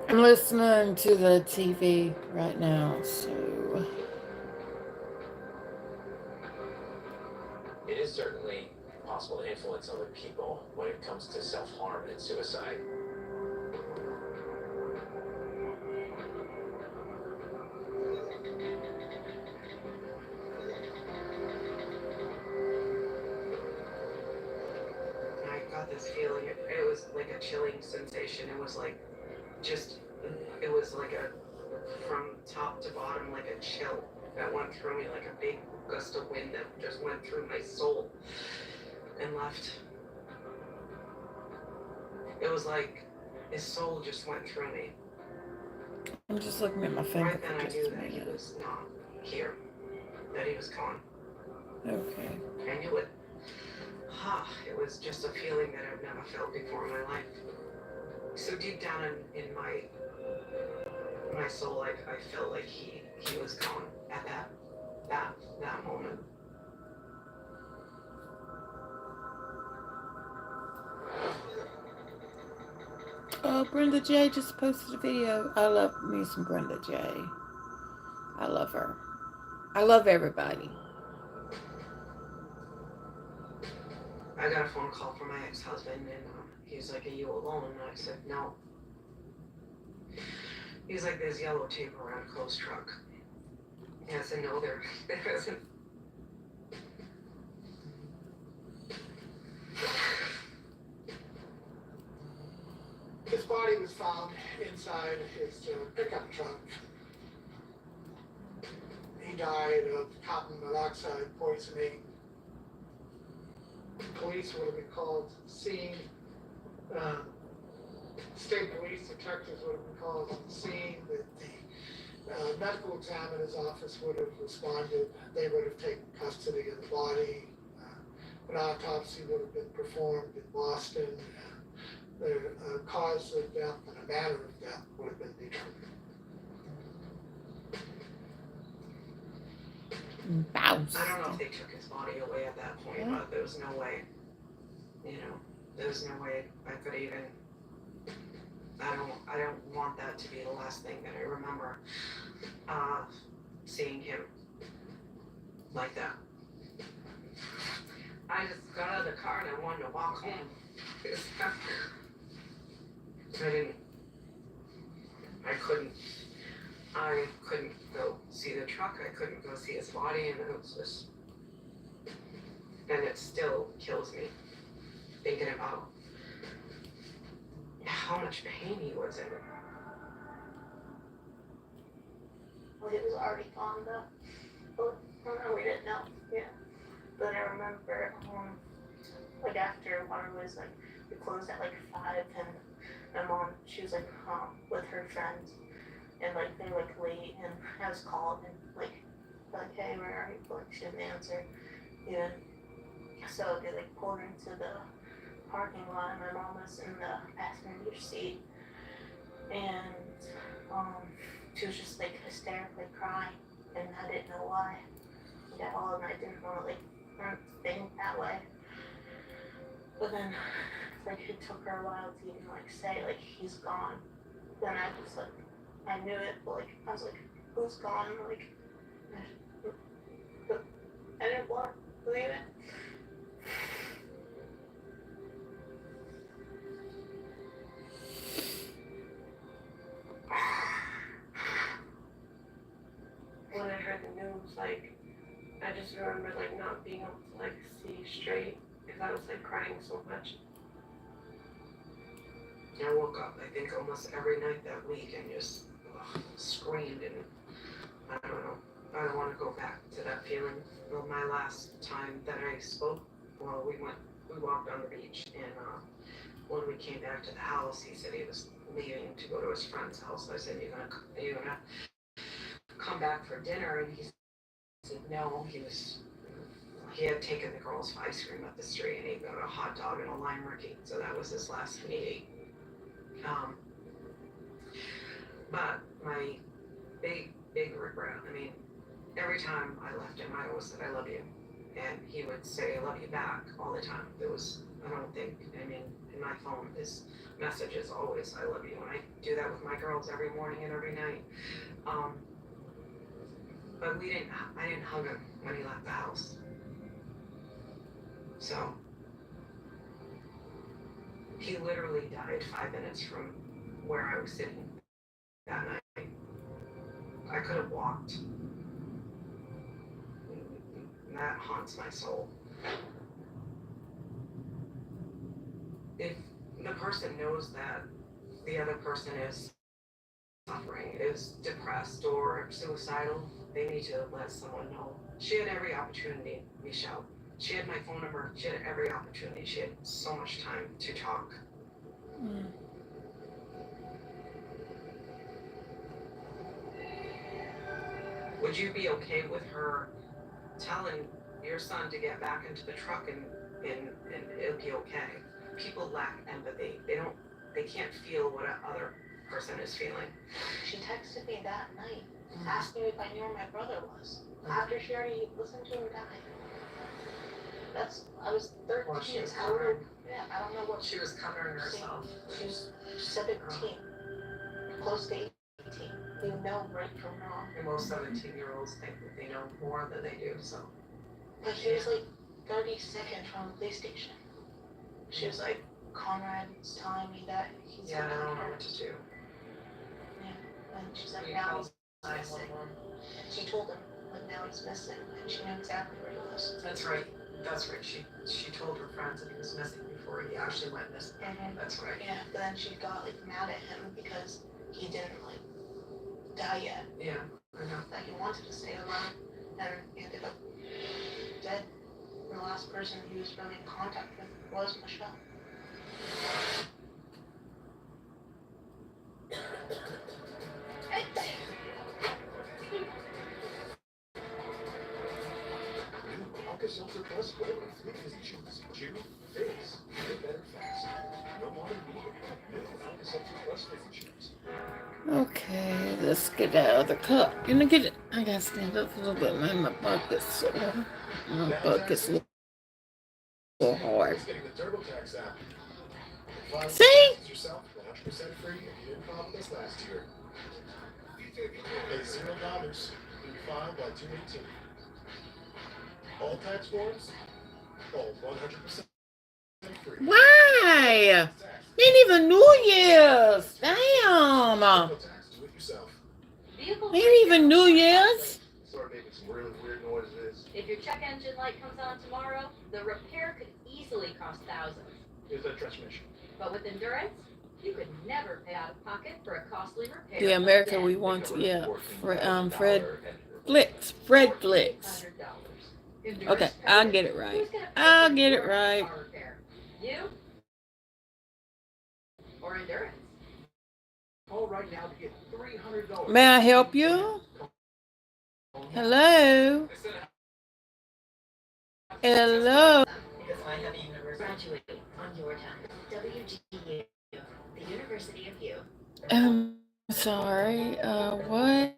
I'm listening to the TV right now, so It is certainly possible to influence other people when it comes to self-harm and suicide. I got this feeling. It was like a chilling sensation. It was like it was like from top to bottom, like a chill that went through me, like a big gust of wind that just went through my soul and left. It was like his soul just went through me. I'm just looking at my finger Right then for I just knew a that he minute. was not here, that he was gone. Okay. I knew it. It was just a feeling that I've never felt before in my life. So deep down in my soul, I felt like he was gone at that moment. Brenda J just posted a video. I love me some Brenda J. I love her. I love everybody. I got a phone call from my ex-husband, and he's like, "Are you alone?" And I said, "No." He's like, "There's yellow tape around a closed truck." And I said, "No, there isn't." His body was found inside his pickup truck. He died of carbon monoxide poisoning. Police would have been called to the scene. State police detectives would have been called to the scene. The medical examiner's office would have responded. They would have taken custody of the body. An autopsy would have been performed in Boston. The cause of death and a manner of death would have been determined. Bounce. I don't know if they took his body away at that point, but there was no way. There was no way I could even. I don't want that to be the last thing that I remember. Seeing him like that. I just got out of the car and I wanted to walk home. I couldn't go see the truck. I couldn't go see his body, and it was just, and it still kills me thinking about how much pain he was in. Well, he was already gone though. But we didn't know. Yeah. But I remember, like after water was like, we closed at like 5, and my mom, she was like with her friends, and like they were like late, and I was called and like, hey, where are you? Like she didn't answer. Yeah. So they like pulled her into the parking lot, and my mom was in the passenger seat, and she was just like hysterically crying, and I didn't know why at all, and I didn't want to like think that way. But then, like, it took her a while to even like say like he's gone. Then I was like, I knew it, but like I was like, who's gone? Like, I didn't want to believe it. When I heard the news, like, I just remember like not being able to like see straight because I was like crying so much. I woke up, I think, almost every night that week and just screamed, and I don't know. I don't want to go back to that feeling. Well, my last time that I spoke, well, we walked on the beach, and when we came back to the house, he said he was leaving to go to his friend's house. I said, are you gonna come back for dinner? And he said, no. He had taken the girls for ice cream up the street, and he got a hot dog and a lime rookie. So that was his last meeting. But my big regret, I mean, every time I left him, I always said, I love you. And he would say, I love you back all the time. In my phone, his message is always, I love you. And I do that with my girls every morning and every night. But I didn't hug him when he left the house. So, he literally died 5 minutes from where I was sitting that night. I could have walked. And that haunts my soul. If the person knows that the other person is suffering, is depressed or suicidal, they need to let someone know. She had every opportunity, Michelle. She had my phone number. She had every opportunity. She had so much time to talk. Mm. Would you be okay with her telling your son to get back into the truck and it'll be okay? People lack empathy. They can't feel what other person is feeling. She texted me that night, asking me if I knew where my brother was, after she already listened to him die. I was 13. Well, she was I don't know, covering. yeah, I don't know what She was covering herself. She was 17, close to 18. You know right from wrong. And most 17-year-olds think that they know more than they do, so. But he was like 30 seconds from the police station. She was like, Conrad's telling me that he's Yeah, I gonna don't know hurt. what to do. Yeah, and she's like, You now call he's missing. 911. She told him, but now he's missing, and she knew exactly where he was. That's right. That's right. She told her friends that he was missing before he actually went missing. Mm-hmm. That's right. Yeah, but then she got like mad at him because he didn't like die yet. Yeah, I know. That he wanted to stay alive, and he ended up dead. And the last person he was really in contact with was Michelle. New Alka-Seltzer Plus flavor, 3 fizzy chews. Chew, fizz, get better fast. No more needed. New Alka-Seltzer Plus fizzy chews. Okay, let's get out of the cup. Gonna get it. I gotta stand up a little bit, man. My bucket's sore. My bucket's a little hard. Getting the TurboTax app. See? Yourself 100% free if you didn't file with us last year. Pay $0 when you file by 2/18. All tax forms, all 100% free. Why? Ain't even New Year's. Damn. TurboTax, do it yourself. Ain't even New Year's. Start making some really weird noises. If your check engine light comes on tomorrow, the repair could easily cost thousands. Here's that transmission. But with Endurance, you could never pay out of pocket for a costly repair. The America we want, yeah. Fred Flicks. Fred Flicks. Okay, I'll get it right. I'll get it right. You or Endurance? Call right now to get $300. May I help you? Hello? Hello? Because I have a university. Graduate on your time. WGU, the University of You. Sorry. What?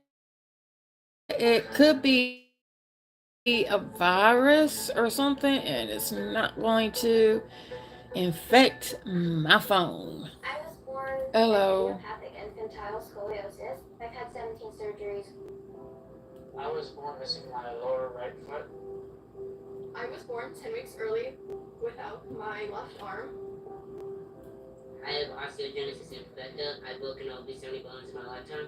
It could be a virus or something, and it's not going to infect my phone. I was born Hello. with idiopathic infantile scoliosis. I've had 17 surgeries. I was born missing my lower right foot. I was born 10 weeks early without my left arm. I have osteogenesis imperfecta. I've broken over 70 bones in my lifetime.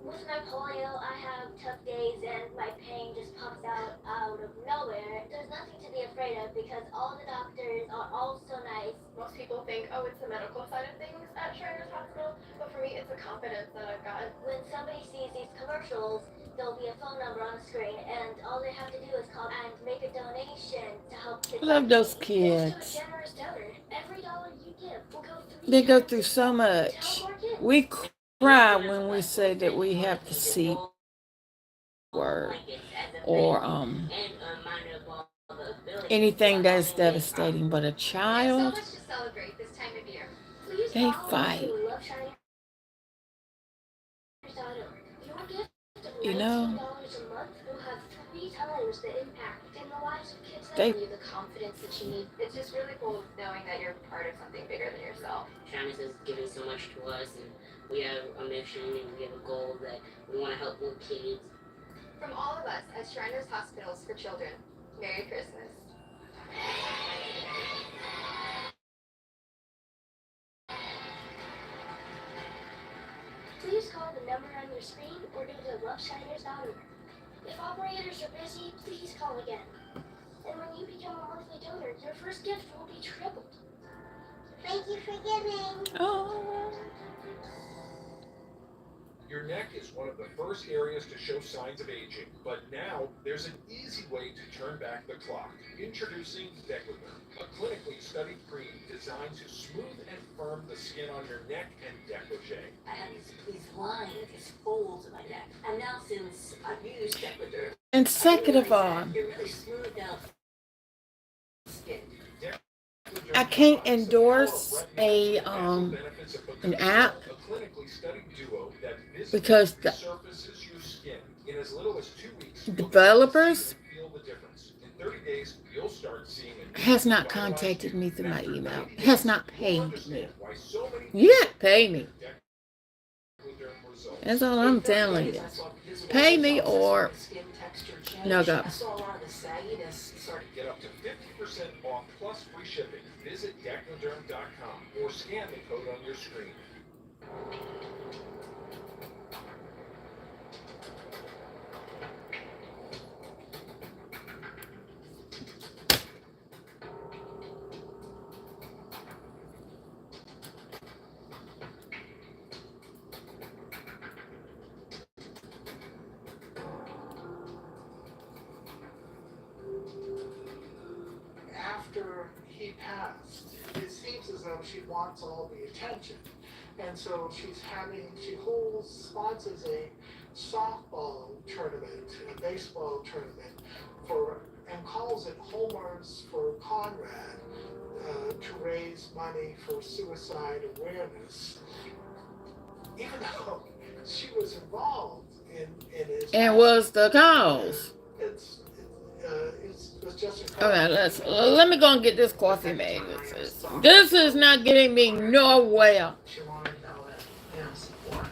With my polio, I have tough days and my pain just pops out of nowhere. There's nothing to be afraid of because all the doctors are all so nice. Most people think, oh, it's the medical side of things at Shriners Hospital, but for me, it's the confidence that I've got. When somebody sees these commercials, there'll be a phone number on the screen, and all they have to do is call and make a donation to help kids. I love those kids. Generous donor. Every dollar you give will go through. They go through so much. We cry when we say that we have the C word or anything that's devastating, but a child, So much to celebrate this time of year. they fight. You know, they the confidence that you need. It's just really cool knowing that you're part of something bigger than yourself. Shriners has given so much to us, and we have a mission and we have a goal that we want to help more kids. From all of us at Shriners Hospitals for Children, Merry Christmas. Please call the number on your screen or go to loveshiners.org. If operators are busy, please call again. And when you become a monthly donor, your first gift will be tripled. Thank you for giving. oh. Your neck is one of the first areas to show signs of aging, but now there's an easy way to turn back the clock. Introducing Decoderm, a clinically studied cream designed to smooth and firm the skin on your neck and décolleté. I have these lines, these folds in my neck. And now since I've used Decoderm, And second of all, it really smoothed out skin. I can't endorse an app because the developers has not contacted me through my email, has not paid me. You got to pay me. That's all I'm telling you. Pay me or no go. Get up to 50% off plus free shipping. Visit Decoderm.com or scan the code on your screen. After he passed, it seems as though she wants all the attention. And so she sponsors a softball tournament, a baseball tournament, and calls it Homers for Conrad, to raise money for suicide awareness. Even though she was involved in his And was the cause. It's just incredible. Okay, let me go and get this coffee made. This is not getting me nowhere. She wanted all that, support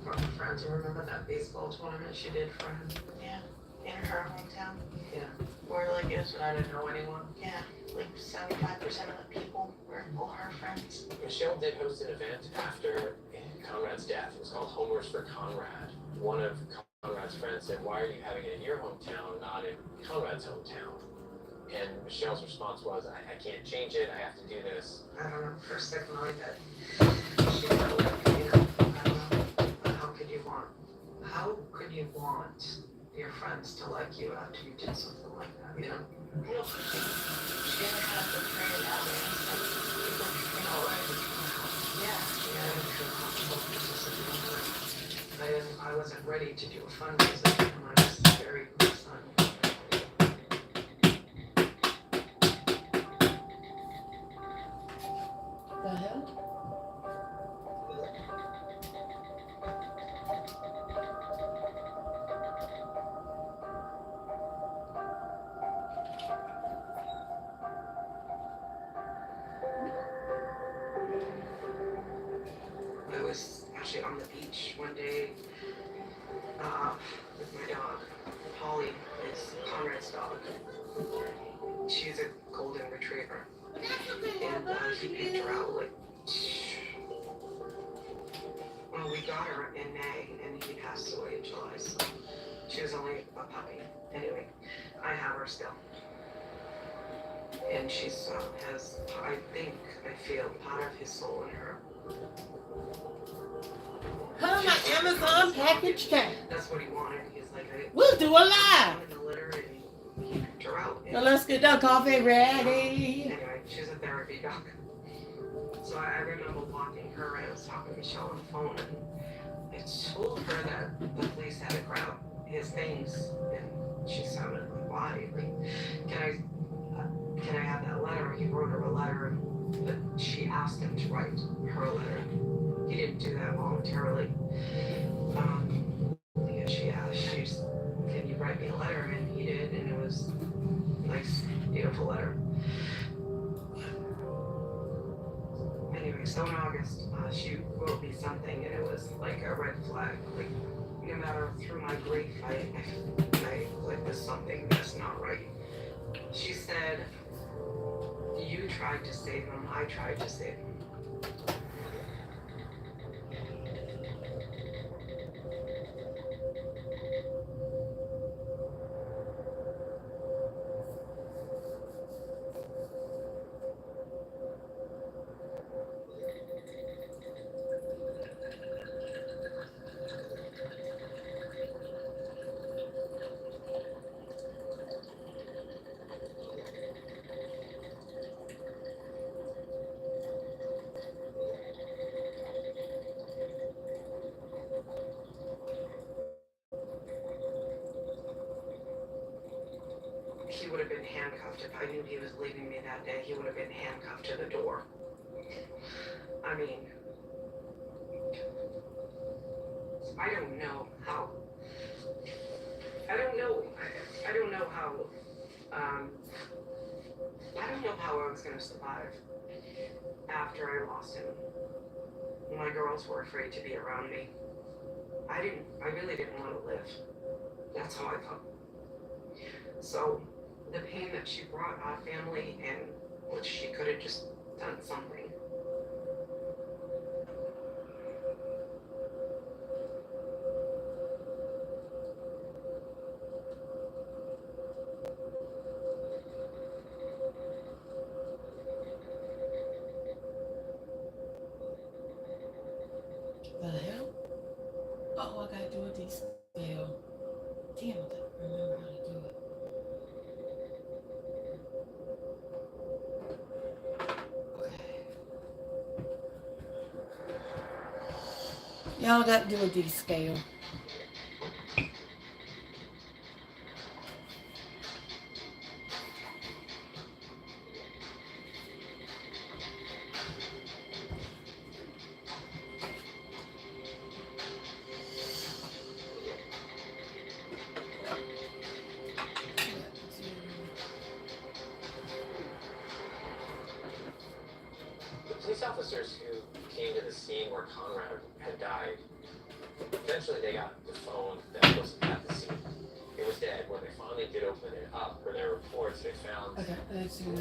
from her friends. You remember that baseball tournament she did for him? Yeah, in her hometown. Yeah, where like I didn't know anyone. Yeah, like 75% of the people were all her friends. Michelle did host an event after Conrad's death. It was called Homers for Conrad. One of Conrad's friends said, "Why are you having it in your hometown, not in Conrad's hometown?" And Michelle's response was, I can't change it. I have to do this. I don't know, for a second I that she felt like, I don't know, how could you want your friends to like you after you did something like that, you know? She didn't have to pray about it and stuff. People came over and yeah, I didn't feel comfortable participating. I wasn't ready to do a fundraiser and I was buried with my son. The hell? I was actually on the beach one day with my dog. Polly is Conrad's dog. She's a golden retriever. And he picked her out like... Well, we got her in May and he passed away in July, so she was only a puppy. Anyway, I have her still. And she's has, I feel part of his soul in her. How my Amazon package came? That's what he wanted. He's like, we'll do a live. The litter and he picked her out. So let's get the coffee ready. Anyway, she's a therapy dog. So I remember walking her and I was talking to Michelle on the phone and I told her that the police had to grab his things and she sounded like, why? Like, can I have that letter? He wrote her a letter, but she asked him to write her a letter. He didn't do that voluntarily. Yeah, she asked, can you write me a letter? And he did, and it was a nice, beautiful letter. Anyway, so in August, she wrote me something, and it was like a red flag. Like, no matter through my grief, I like, there's something that's not right. She said, you tried to save him, I tried to save him. would have been handcuffed. If I knew he was leaving me that day, he would have been handcuffed to the door. I mean, I don't know how. I don't know. I don't know how. I don't know how I was gonna survive after I lost him. My girls were afraid to be around me. I really didn't want to live. That's how I felt. So the pain that she brought our family, and which she could have just done something. The hell? Oh, I gotta do a descale. Damn, I don't remember how to do it. Okay. Y'all got to do a descale. The police officers who came to the scene where Conrad had died, eventually they got the phone that was at the scene. It was dead. When they finally did open it up for their reports, they found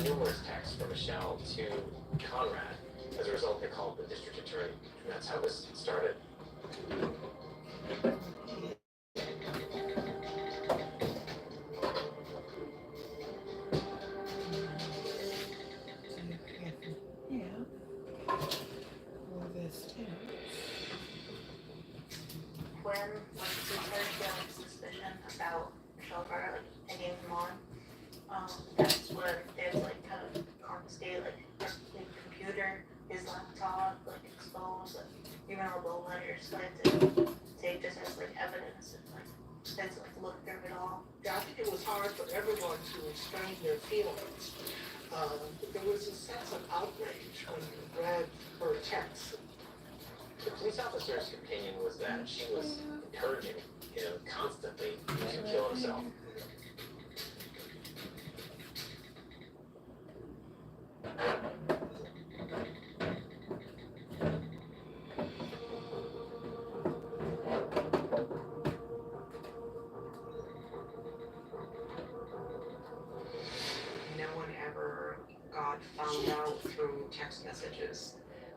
numerous texts from Michelle to Conrad. As a result, they called the district attorney, and that's how this started. When we started feeling suspicion about Shelver, like taking him on, that's when there's like kind of confiscated like his computer, his laptop, like exposed, like even all the letters slanted, say just as like evidence and like let's like look through it all. Yeah, I think it was hard for everyone to restrain their feelings. There was a sense of outrage when you read her text. The police officer's opinion was that she was encouraging him constantly to kill himself. No one ever got found out through text messages.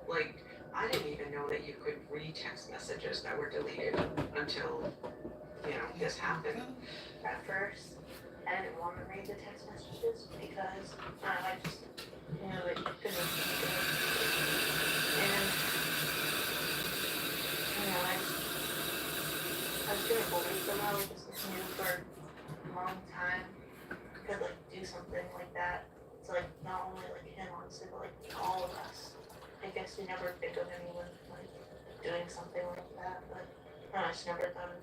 Like, I didn't even know that you could read text messages that were deleted until, this happened. At first, I didn't want to read the text messages because I just knew it couldn't be good. And, I was gonna believe somehow we just knew for a long time could like do something like that. It's like not only like him honestly, but like all of us. I guess we never think of anyone like doing something like that, but I just never thought it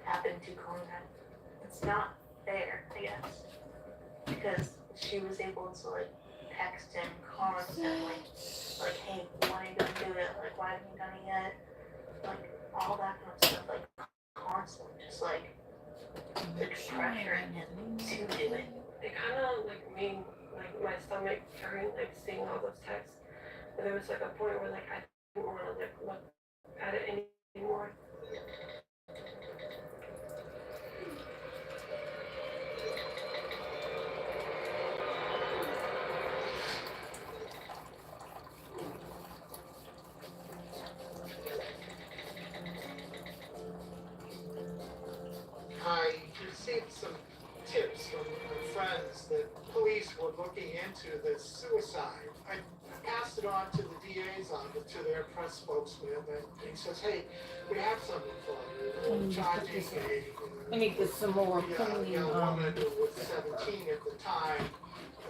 happened to Conrad. It's not fair, I guess, because she was able to like text him constantly, like, hey, when are you gonna do it? Like, why haven't you done it yet? Like, all that kind of stuff, like, constantly, just like pressuring him to do it. It kind of like made like my stomach turn, like seeing all those texts. But there was like a point where like I didn't want to like look at it anymore. I received some tips from friends that police were looking into this suicide. I passed it on to the DA's office, to their press spokesman, and he says, hey, we have something for you. Charging I need to get some more a young woman who was 17 at the time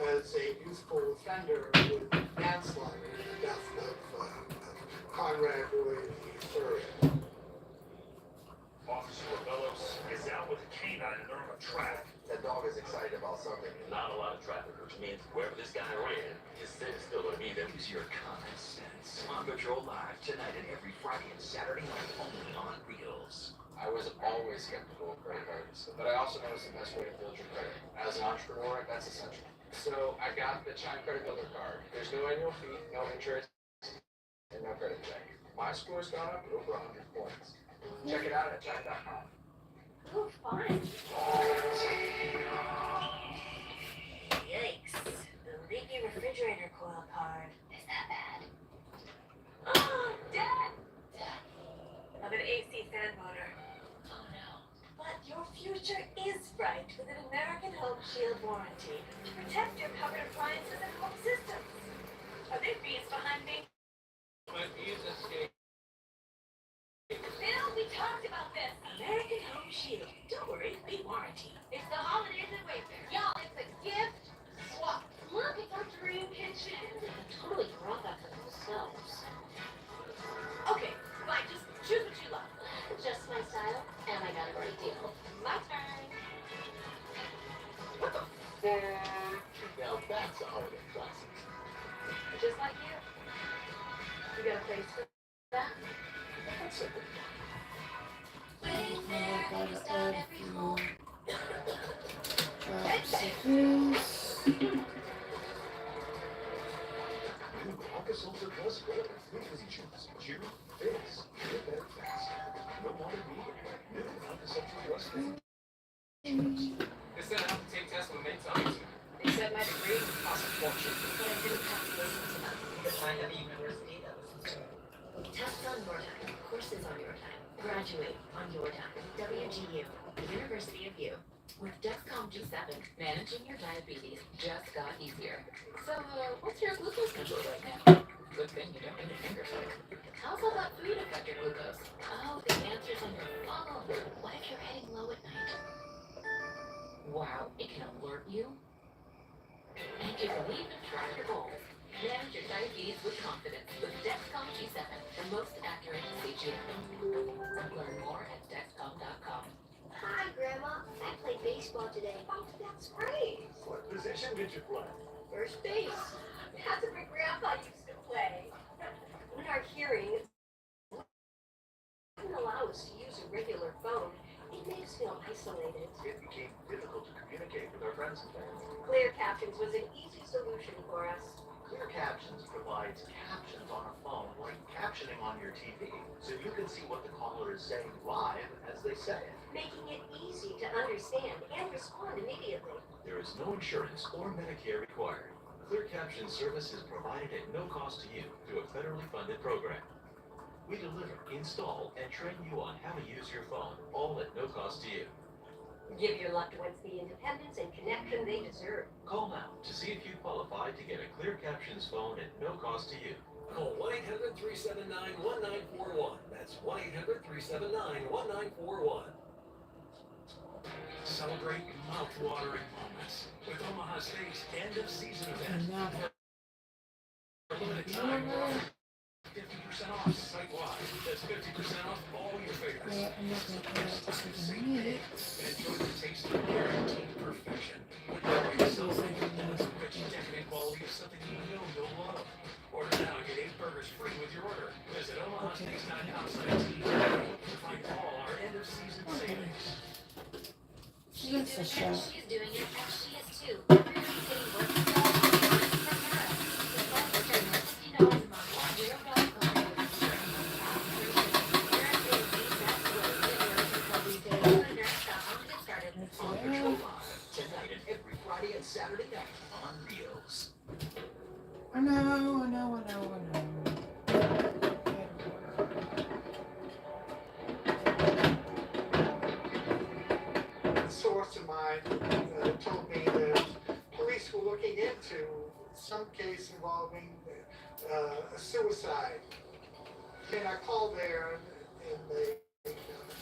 as a youthful offender with manslaughter in the death of Conrad Roy III. Officer Rebellos is out with a canine and they're on a track. That dog is excited means wherever this guy ran, his sin is still gonna be there. Use your common sense. On Patrol Live tonight and every Friday and Saturday night only on Reels. I was always skeptical of credit cards, but I also know it's the best way to build your credit. As an entrepreneur, that's essential. So I got the Chime Credit Builder card. There's no annual fee, no interest, and no credit check. My score's gone up over 100 points. Check it out at chime.com. Oh, fun. Yikes. The leaky refrigerator coil card. Is that bad? Oh, Dad! Of an AC fan motor. Oh no. But your future is bright with an American Home Shield warranty to protect your covered appliances and home systems. Are there bees behind me? But use escape. Bill, we talked about this. American Home Shield. Don't worry, we warranty. It's the holidays at Wayfair. Y'all, it's a gift swap. Look, it's our dream kitchen. Totally brought that for themselves. Okay, fine, just choose what you love. Just my style, and I got a great deal. My turn. What the fuck? Now that's a holiday classic. Just like you. You got a place for that? That's simple. Wayfair, every style, every home. New Alka-Seltzer Plus Gold. 3 fizzy chews. Chew, fizz. Feel better fast. No water needed. New Alka-Seltzer Plus Fizzy. They said I have to take tests with mates on YouTube. They said my degree would cost a fortune, but I didn't have to listen to them. You could find any university that listens to it. Tests on your time. Courses on your time. Graduate on your time. WGU, the University of You. With Dexcom G7, managing your diabetes just got easier. So, what's your glucose control right now? Good thing you don't need a finger stick. How's all that food affect your glucose? Oh, the answer's on your phone. What if you're heading low at night? Wow, it can alert you. And you can even track your goals. Manage your diabetes with confidence with Dexcom G7, the most accurate CGM. Learn more at Dexcom.com. Hi, Grandma. I played baseball today. Oh, that's great. What position did you play? First base. That's what my grandpa used to play. When our hearing wouldn't allow us to use a regular phone, it made us feel isolated. It became difficult to communicate with our friends and family. Clear Captions was an easy solution for us. Clear Captions provides captions on a phone like captioning on your TV, so you can see what the caller is saying live as they say it. Making it easy to understand and respond immediately. There is no insurance or Medicare required. Clear Caption service is provided at no cost to you through a federally funded program. We deliver, install, and train you on how to use your phone, all at no cost to you. Give your loved ones the independence and connection they deserve. Call now to see if you qualify to get a Clear Captions phone at no cost to you. Call 1-800-379-1941. That's 1-800-379-1941. Celebrate mouth-watering moments with Omaha Steak's end-of-season event. For a limited time, 50% off site-wide. That's 50% off all your favorites. Enjoy the taste of guaranteed perfection. With the celebrating rich, decadent quality of something you know you'll love. Order now and get 8 burgers free with your order. Visit omahasteaks.com/TV to find all our end-of-season savings. She's doing it, she's doing it, and she is too. On Patrol Live, tonight and every Friday and Saturday night on Reels. I know. A source of mine told me that police were looking into some case involving a suicide. And I called there and they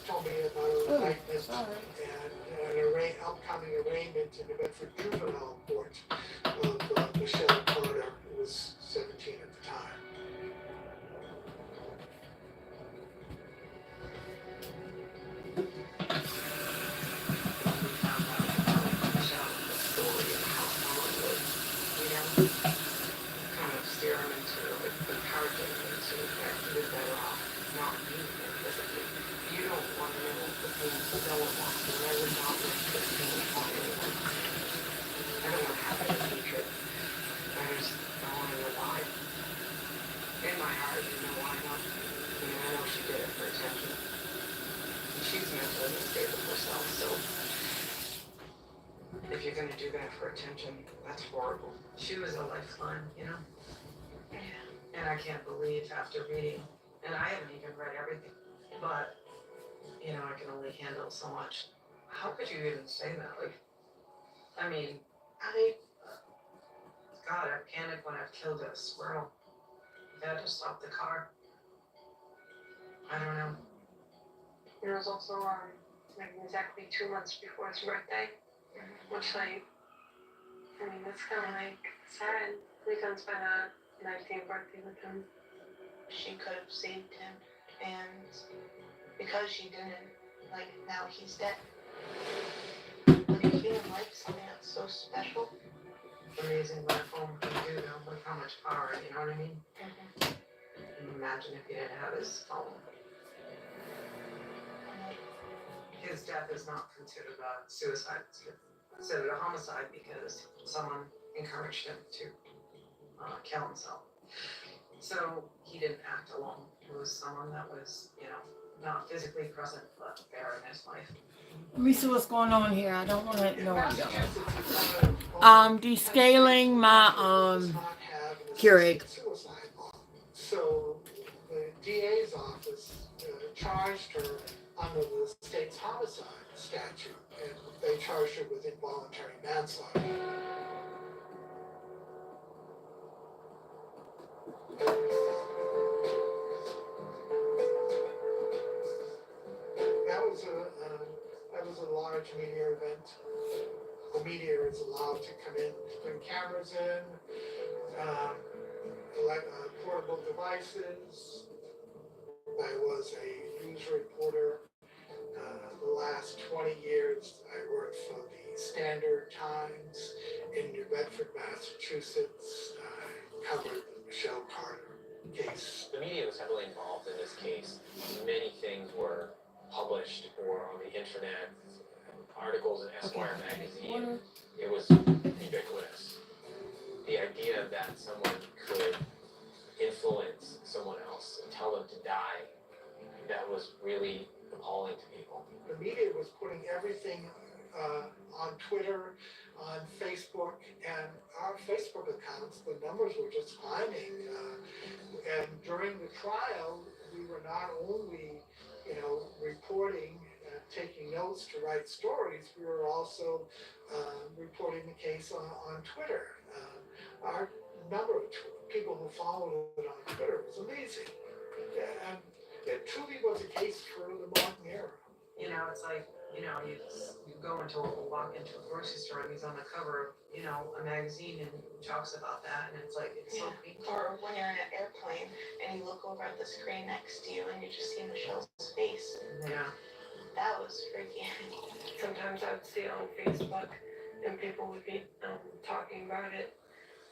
told me about an indictment and an upcoming arraignment in New Bedford Juvenile Court of Michelle Carter, who was 17 at the time. but no one wants to, and I would not wish this upon anyone. I don't want to have any hatred. I just don't want to know why. In my heart, you know why not. I mean, I know she did it for attention. She's mentally unstable herself, so if you're gonna do that for attention, that's horrible. She was a lifeline, you know? Yeah. And I can't believe after reading, and I haven't even read everything, but, you know, I can only handle so much. How could you even say that? Like, I mean, God, I panic when I've killed a squirrel. I had to stop the car. I don't know. It was also like exactly 2 months before his birthday, which like, I mean, it's kind of like sad. We couldn't spend a 19th birthday with him. She could have saved him, and because she didn't, like, now he's dead. When you feel like something that's so special. Amazing what a phone can do though, with how much power, you know what I mean? Imagine if he didn't have his phone. His death is not considered a suicide, it's considered a homicide because someone encouraged him to kill himself. So he didn't act alone. It was someone that was, you know, not physically present, but there in his life. Let me see what's going on here. I don't want to know what I'm descaling my Keurig. So the DA's office charged her under the state's homicide statute, and they charged her with involuntary manslaughter. That was a large media event. The media is allowed to come in, bring cameras in, portable devices. I was a news reporter. The last 20 years, I worked for the Standard Times in New Bedford, Massachusetts. I covered the Michelle Carter case. The media was heavily involved in this case. Many things were published or on the internet, articles in Esquire magazine. It was ubiquitous. The idea that someone could influence someone else and tell them to die, that was really appalling to people. The media was putting everything on Twitter, on Facebook, and our Facebook accounts, the numbers were just climbing. And during the trial, we were not only, you know, reporting, taking notes to write stories, we were also reporting the case on Twitter. Our number of people who followed it on Twitter was amazing. And it truly was a case for the modern era. You know, it's like, you know, you walk into a grocery store and he's on the cover of, you know, a magazine and talks about that, and it's like, it's so creepy. Or when you're in an airplane and you look over at the screen next to you and you just see Michelle's face. Yeah. That was freaky. Sometimes I would see it on Facebook and people would be talking about it,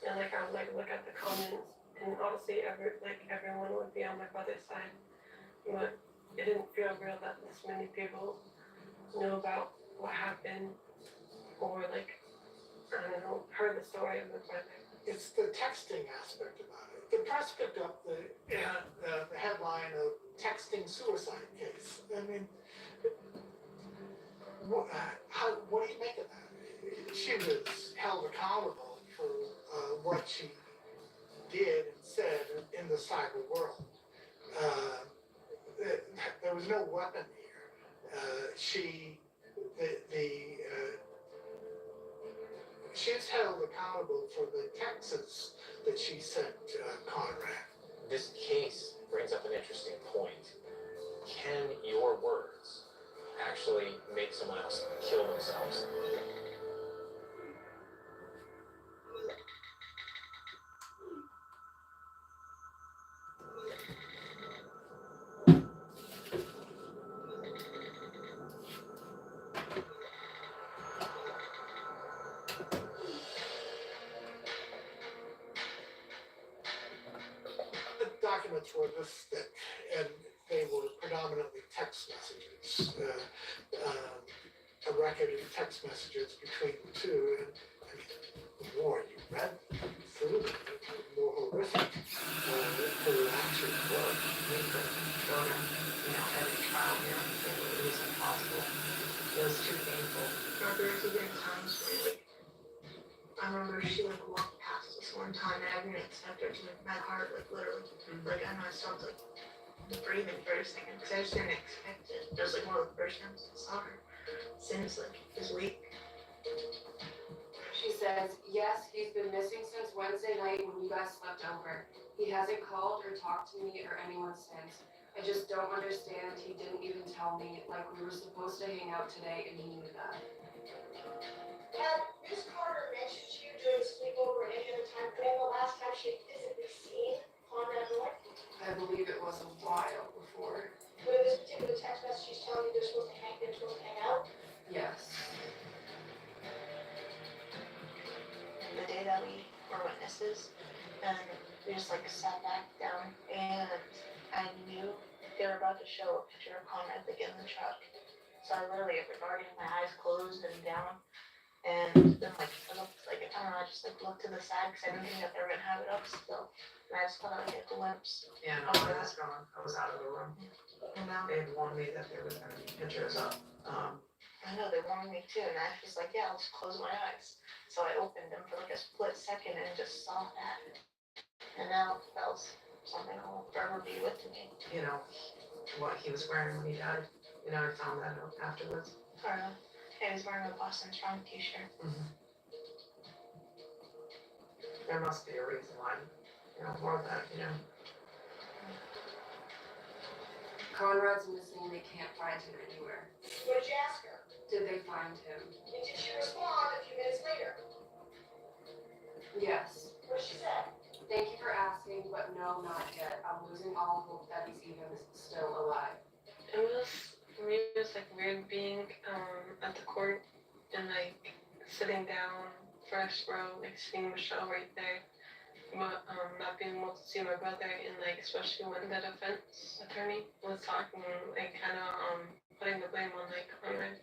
and like I would like look at the comments, and honestly everyone would be on my brother's side, but it didn't feel real that this many people knew about what happened or like, I don't know, heard the story of my brother. It's the texting aspect about it. The press picked up the headline of texting suicide case. I mean, what do you make of that? She was held accountable for what she did and said in the cyber world. There was no weapon here. She's held accountable for the texts that she sent Conrad. This case brings up an interesting point. Can your words actually make someone else kill themselves? The documents were this thick, and they were predominantly text messages, a record of text messages between the two, and I mean, the more you read through them, the more horrific the reactions were. We could children, having trial hearings, it was impossible. It was too painful. But there's even times where, like, I remember she, like, walked past us one time, and I didn't expect her to, like, my heart, like, literally, like, I know I stopped, like, breathing for a second, because I just didn't expect it. It was, like, one of the first times I saw her since, like, this week. She says, yes, he's been missing since Wednesday night when you guys slept over. He hasn't called or talked to me or anyone since. I just don't understand. He didn't even tell me, like we were supposed to hang out today and he knew that. Had Miss Carter mentioned to you during the sleepover at any other time frame the last time she had physically seen Conrad North? I believe it was a while before. But in this particular text message, she's telling you they're supposed to hang out? Yes. The day that we were witnesses, and we just, like, sat back down, and I knew they were about to show a picture of Conrad, like, in the truck. So I literally, regarding my eyes closed and down, and then, like, I looked, like, I don't know, I just, like, looked to the side, because I didn't think that they were gonna have it up still. And I just caught, like, a glimpse. Yeah, no, I was gone. I was out of the room. And now, They had warned me that there was gonna be pictures up. I know, they warned me too, and I was just like, yeah, I'll just close my eyes. So I opened them for, like, a split second and just saw that. And now that was something I'll forever be with me. You know, what he was wearing when he died. You know, I found that out afterwards. Or, he was wearing a Boston Strong t-shirt. There must be a reason why, more of that, Conrad's missing. They can't find him anywhere. What did you ask her? Did they find him? And did she respond a few minutes later? Yes. What did she say? Thank you for asking, but no, not yet. I'm losing all hope that he's even still alive. It was, for me, it was, like, weird being at the court and, like, sitting down, first row, like, seeing Michelle right there, but not being able to see my brother, and, like, especially when the defense attorney was talking, like, kind of putting the blame on, like, Conrad.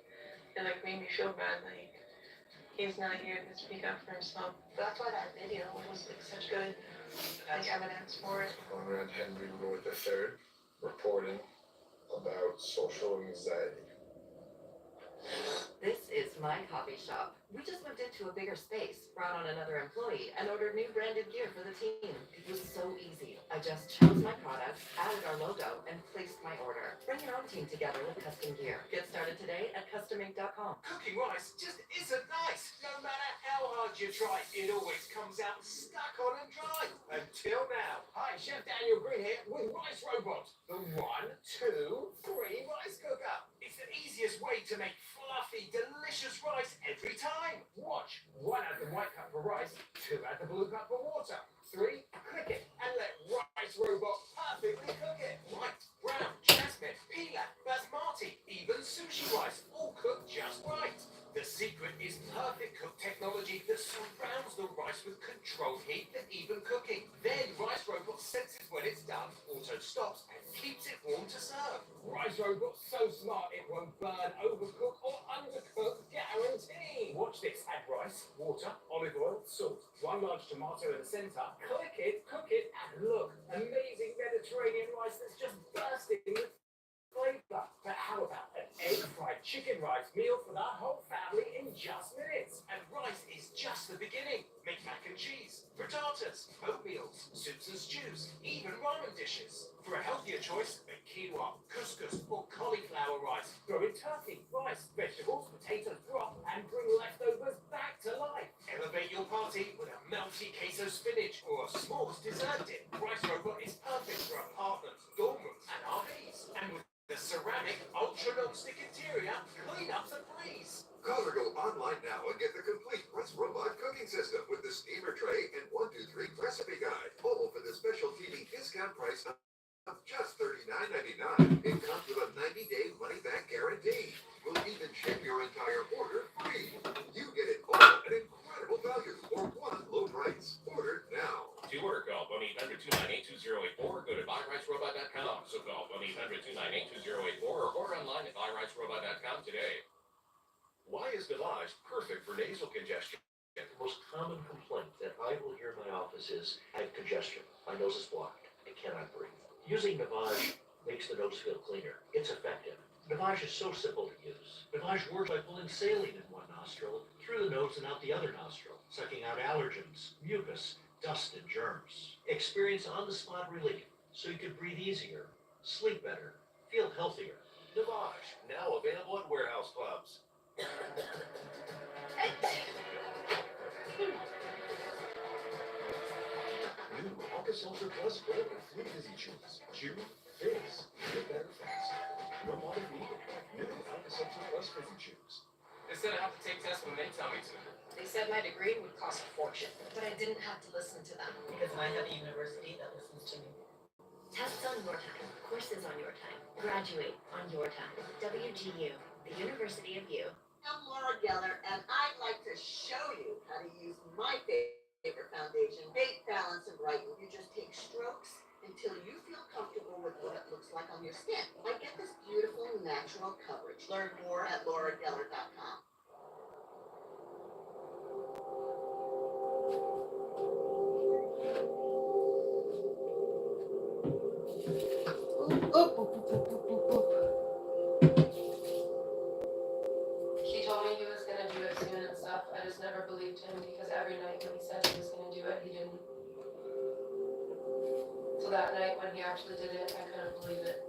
It, like, made me feel bad, like, he's not here to speak up for himself. That's why that video was, like, such good, like, evidence for it. Conrad Henry North III reporting about social anxiety. This is my coffee shop. We just moved into a bigger space, brought on another employee, and ordered new branded gear for the team. It was so easy. I just chose my products, added our logo, and placed my order. Bring your own team together with custom gear. Get started today at customink.com. Cooking rice just isn't nice. No matter how hard you try, it always comes out stuck on and dry. Until now. Hi, Chef Daniel Green here with Rice Robot. The 1, 2, 3 rice cooker. It's the easiest way to make fluffy, delicious rice every time. Watch. 1 add the white cup for rice, 2 add the blue cup for water, 3 click it and let Rice Robot perfectly cook it. White, brown, jasmine, pilau, basmati, even sushi rice, all cooked just right. The secret is perfect cook technology that surrounds the rice with controlled heat for even cooking. Then Rice Robot senses when it's done, auto stops, and keeps it warm to serve. Rice Robot's so smart it won't burn, overcook, or undercook, guaranteed. Watch this. Add rice, water, olive oil, salt, 1 large tomato in the center. Click it, cook it, and look. Amazing Mediterranean rice that's just bursting with flavor. But how about an egg fried chicken rice meal for the whole family in just minutes? And rice is just the beginning. Make mac and cheese, frittatas, oatmeals, soups and stews, even ramen dishes. For a healthier choice, make quinoa, couscous, or cauliflower rice. Throw in turkey, rice, vegetables, potatoes, broth, and bring leftovers back to life. Elevate your party with a melty queso spinach or a s'mores dessert dip. Rice Robot is perfect for apartments, dorm rooms, and RVs. And with the ceramic ultra non-stick interior, clean up the breeze. Call or go online now and get the complete Rice Robot cooking system with the steamer tray and 1, 2, 3 recipe guide. All for the special TV discount price of just $39.99. It comes with a 90-day money-back guarantee. We'll even ship your entire order free. You get it all at incredible value or one low price. Order now. To order, call 1-800-298-2084 or go to buyricerobot.com. So call 1-800-298-2084 800-848-8084 or online at buyrightsrobot.com today. Why is Navage perfect for nasal congestion? The most common complaint that I will hear in my office is I have congestion. My nose is blocked. I cannot breathe. Using Navage makes the nose feel cleaner. It's effective. Navage is so simple to use. Navage works by pulling saline in one nostril, through the nose and out the other nostril, sucking out allergens, mucus, dust, and germs. Experience on-the-spot relief so you can breathe easier, sleep better, feel healthier. Navage, now available at warehouse clubs. New Alka-Seltzer Plus Gold and Flu Fizzy Chews. Chew, fizz, get better fast. No bother needed. New Alka-Seltzer Plus Fizzy Chews. They said I have to take tests when they tell me to. They said my degree would cost a fortune, but I didn't have to listen to them. Because I have a university that listens to me. Tests on your time, courses on your time, graduate on your time. WGU, the University of You. I'm Laura Geller, and I'd like to show you how to use my favorite foundation, Bait Balance and Brighten. You just take strokes until you feel comfortable with what it looks like on your skin. I get this beautiful natural coverage. Learn more at laurageller.com. He told me he was gonna do it soon and stuff. I just never believed him because every night when he said he was gonna do it, he didn't. So that night when he actually did it, I couldn't believe it.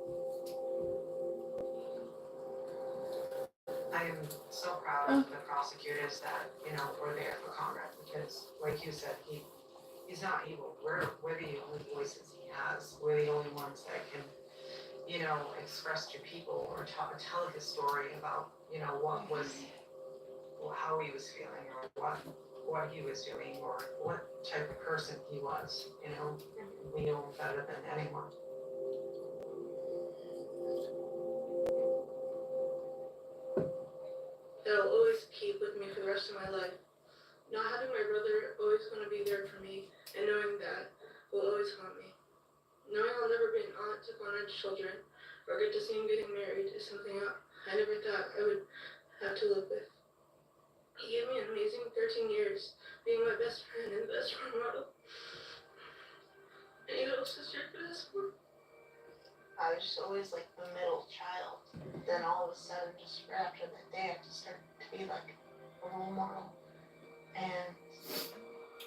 I am so proud of the prosecutors that, were there for Conrad because, like you said, he's not evil. We're the only voices he has. We're the only ones that can, express to people or tell his story about, how he was feeling or what he was doing or what type of person he was. We know him better than anyone. That'll always keep with me for the rest of my life. Not having my brother always going to be there for me, and knowing that will always haunt me. Knowing I'll never be an aunt to Conrad's children, or get to see him getting married is something I never thought I would have to live with. He gave me an amazing 13 years, being my best friend and best role model. Any little sister could ask for. I was just always like the middle child. Then all of a sudden, just right after that day, I just started to be like a role model. And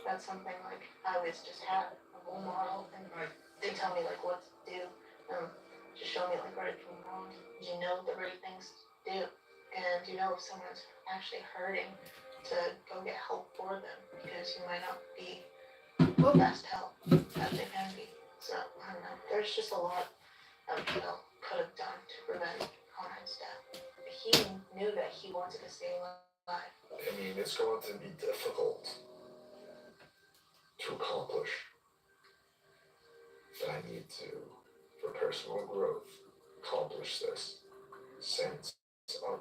that's something like I always just had a role model, and they tell me like what to do, just show me like right from wrong. You know the right things to do, and you know if someone's actually hurting, to go get help for them because you might not be the best help that they can be. So I don't know. There's just a lot that Bill could have done to prevent Conrad's death. He knew that he wanted to stay alive. I mean, it's going to be difficult to accomplish. But I need to, for personal growth, accomplish this sense of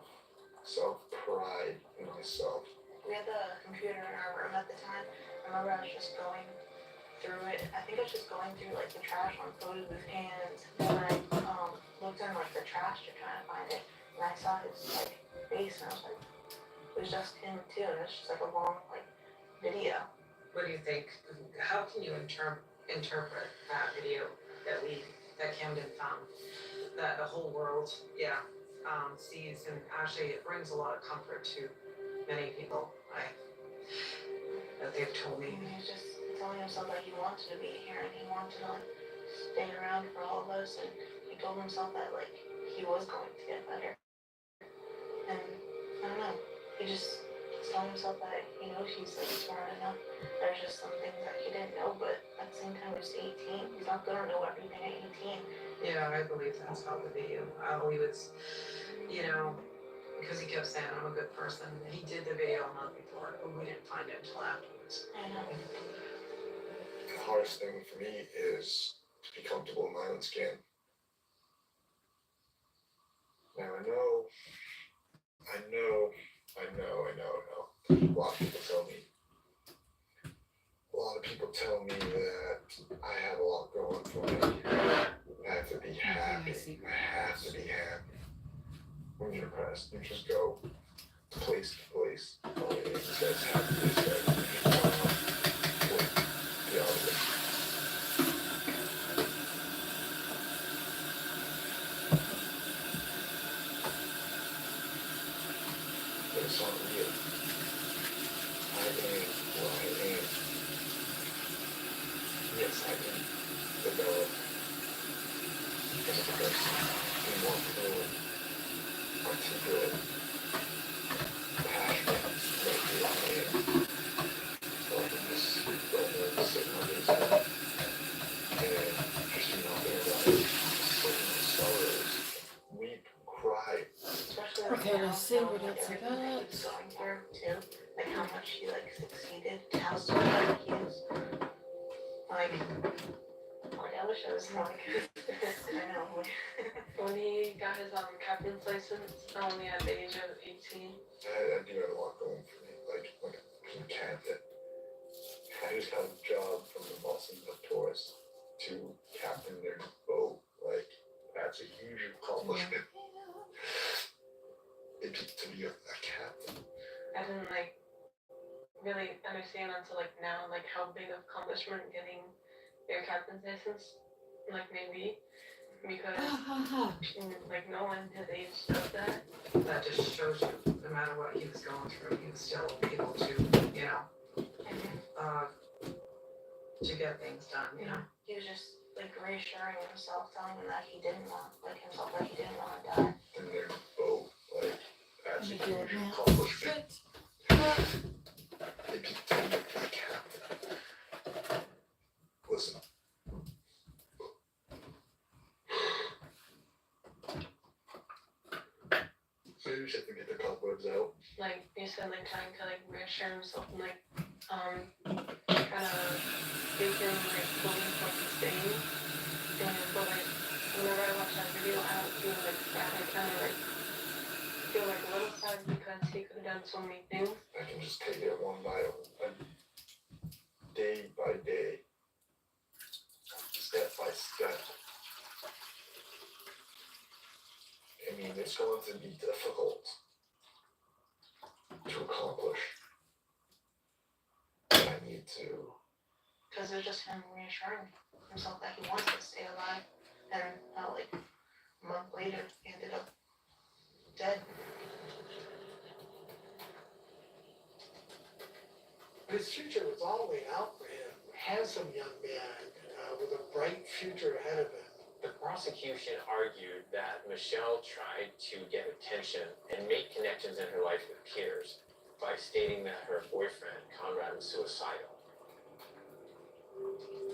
self-pride in myself. We had the computer in our room at the time. I remember I was just going through it. I think I was just going through like the trash on photo booth cans. And I looked in like the trash to try and find it. And I saw his like face and I was like, it was just him too. And it's just like a long like video. What do you think? How can you interpret that video that Camden found? That the whole world, sees, and actually it brings a lot of comfort to many people. That they've told me. He was just telling himself that he wanted to be here and he wanted to like stay around for all of us, and he told himself that like he was going to get better. And I don't know, he just telling himself that he knows he's like smart enough. There's just some things that he didn't know, but at the same time he's 18. He's not gonna know everything at 18. Yeah, I believe that's how the video. He was, because he kept saying I'm a good person. He did the video a month before, but we didn't find it until afterwards. I know. The hardest thing for me is to be comfortable in my own skin. Now I know. A lot of people tell me that I have a lot going for me. I have to be happy. I have to be happy. When you're depressed, you just go place to place. Oh, it says happy, it says the obvious. But it's not real. I am what I am. Yes, I can develop as a person, be more fluid, articulate, passionate about who I am. So I can just go there and sit in my basement and just be not there about it. Sit in my sorrows, weep, cry. Especially Okay, let's see what it's everything that about. he's going through too. Like how much he like succeeded, how smart he is. Like I wish I was like I know. When he got his captain's license, only at the age of 18. I do have a lot going for me. Like a captain. I just got a job from the Boston tourists to captain their boat. Like, that's a huge accomplishment. To be a captain. I didn't like really understand until like now like how big of accomplishment getting your captain's license like maybe because like no one his age does that. That just shows you no matter what he was going through, he was still able to, you know, to get things done, you know. He was just like reassuring himself, telling him that he didn't want to die. And their boat, like, that's a huge accomplishment. They just to be a captain. Listen. Maybe we should have to get the cobwebs out. Like you said, like trying to like reassure himself and like kind of make him like believe what he's saying. And but like whenever I watch that video, I don't feel like sad. I kind of like feel like a little sad because he could have done so many things. I can just take it one day by day, step by step. I mean, it's going to be difficult to accomplish. But I need to. Because it was just him reassuring himself that he wants to stay alive. And how, like, a month later, he ended up dead. His future was all laid out for him. Handsome young man with a bright future ahead of him. The prosecution argued that Michelle tried to get attention and make connections in her life with peers by stating that her boyfriend, Conrad, was suicidal.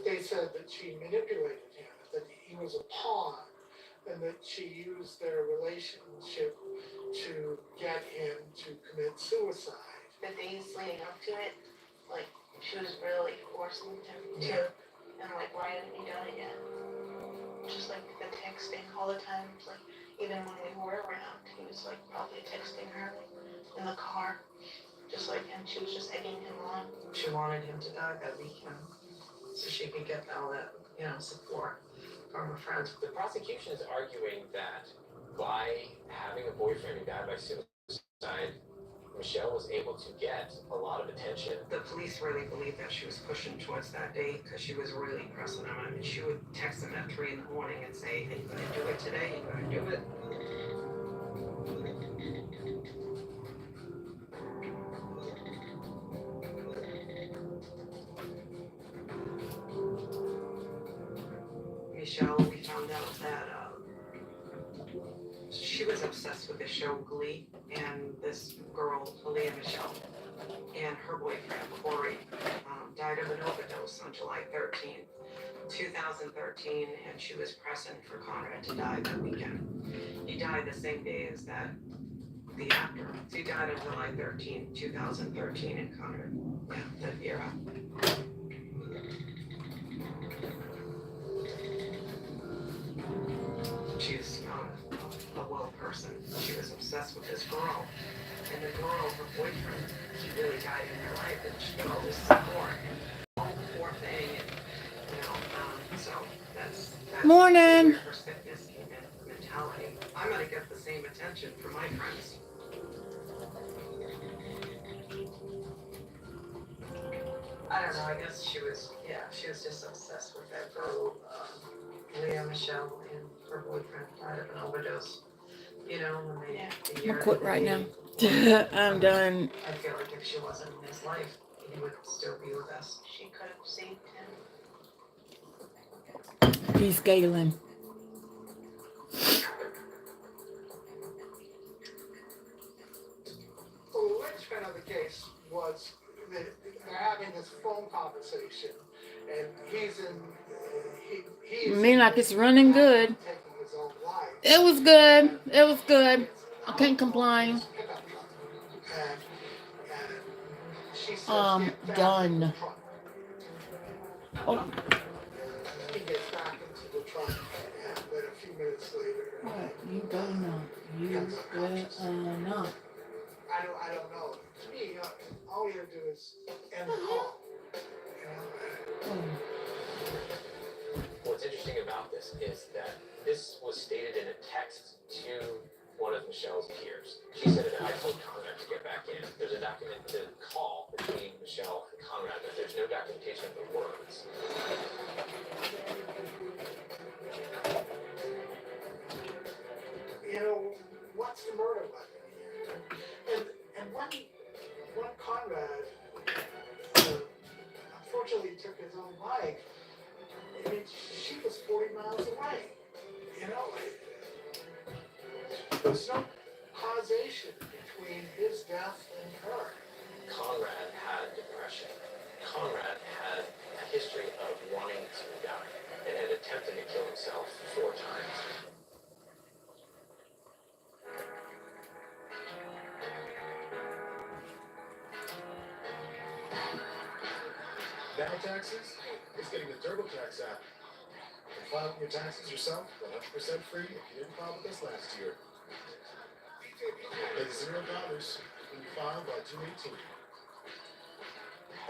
They said that she manipulated him, that he was a pawn, and that she used their relationship to get him to commit suicide. The days leading up to it, like, she was really forcing him to. And, like, why hadn't he done it yet? Just, like, the texting all the time. Like, even when we were around, he was, like, probably texting her, like, in the car. Just, like, and she was just egging him on. She wanted him to die that weekend so she could get all that, you know, support from her friends. The prosecution is arguing that by having a boyfriend who died by suicide, Michelle was able to get a lot of attention. The police really believed that she was pushing towards that date because she was really pressing him. I mean, she would text him at 3 in the morning and say, "Hey, you gonna do it today? You gonna do it?" Michelle, we found out that she was obsessed with the show Glee, and this girl, Aaliyah Michelle, and her boyfriend, Corey, died of an overdose on July 13th, 2013, and she was pressing for Conrad to die that weekend. He died the same day as that, the actor. He died on July 13th, 2013 in Conrad, that era. She's a well person. She was obsessed with this girl. And the girl, her boyfriend, he really died in her life, and she got all this support and all the poor thing, and, you know, so that's Morning. her get the same attention from my friends. I don't know, I guess she was just obsessed with that girl, Leah Michelle, and her boyfriend died of an overdose. You know, when they, I'm gonna quit right now. I'm done. I feel like if she wasn't in his life, he would still be with us. She could have saved him. He's Galen. So the linchpin of the case was that they're having this phone conversation, and he's in. I mean, like it's running good. It was good. It was good. I can't complain. Done. Oh. He gets back into the truck, and then a few minutes later. What? You better not. You better not. I don't know. To me, all you do is end the call. What's interesting about this is that this was stated in a text to one of Michelle's peers. She said that I told Conrad to get back in. There's a documented call between Michelle and Conrad, but there's no documentation of the words. You know, what's the murder weapon here? And when Conrad unfortunately took his own life, I mean, she was 40 miles away. You know, there's no causation between his death and her. Conrad had depression. Conrad had a history of wanting to die and had attempted to kill himself 4 times. Now taxes? It's getting the TurboTax app. You can file your taxes yourself, 100% free if you didn't file with us last year. Pay $0 when you file by 2/18.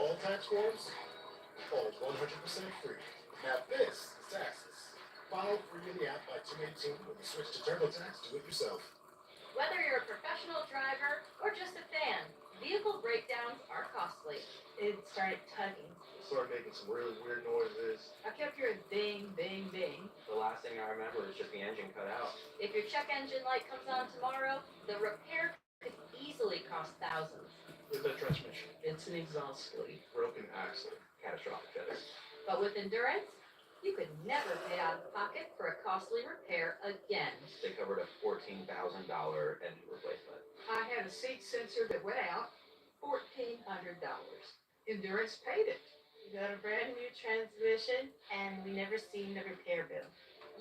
All tax forms, all 100% free. Now this is taxes. File free in the app by 2/18 when you switch to TurboTax, do it yourself. Whether you're a professional driver or just a fan, vehicle breakdowns are costly. It started tugging. Started making some really weird noises. I kept hearing bing, bing, bing. The last thing I remember is just the engine cut out. If your check engine light comes on tomorrow, the repair could easily cost thousands. With the transmission, It's an exhaust leak. broken axle, catastrophic failure. But with Endurance, you could never pay out of pocket for a costly repair again. They covered a $14,000 engine replacement. I had a seat sensor that went out, $1,400. Endurance paid it. You got a brand new transmission, and we never seen the repair bill.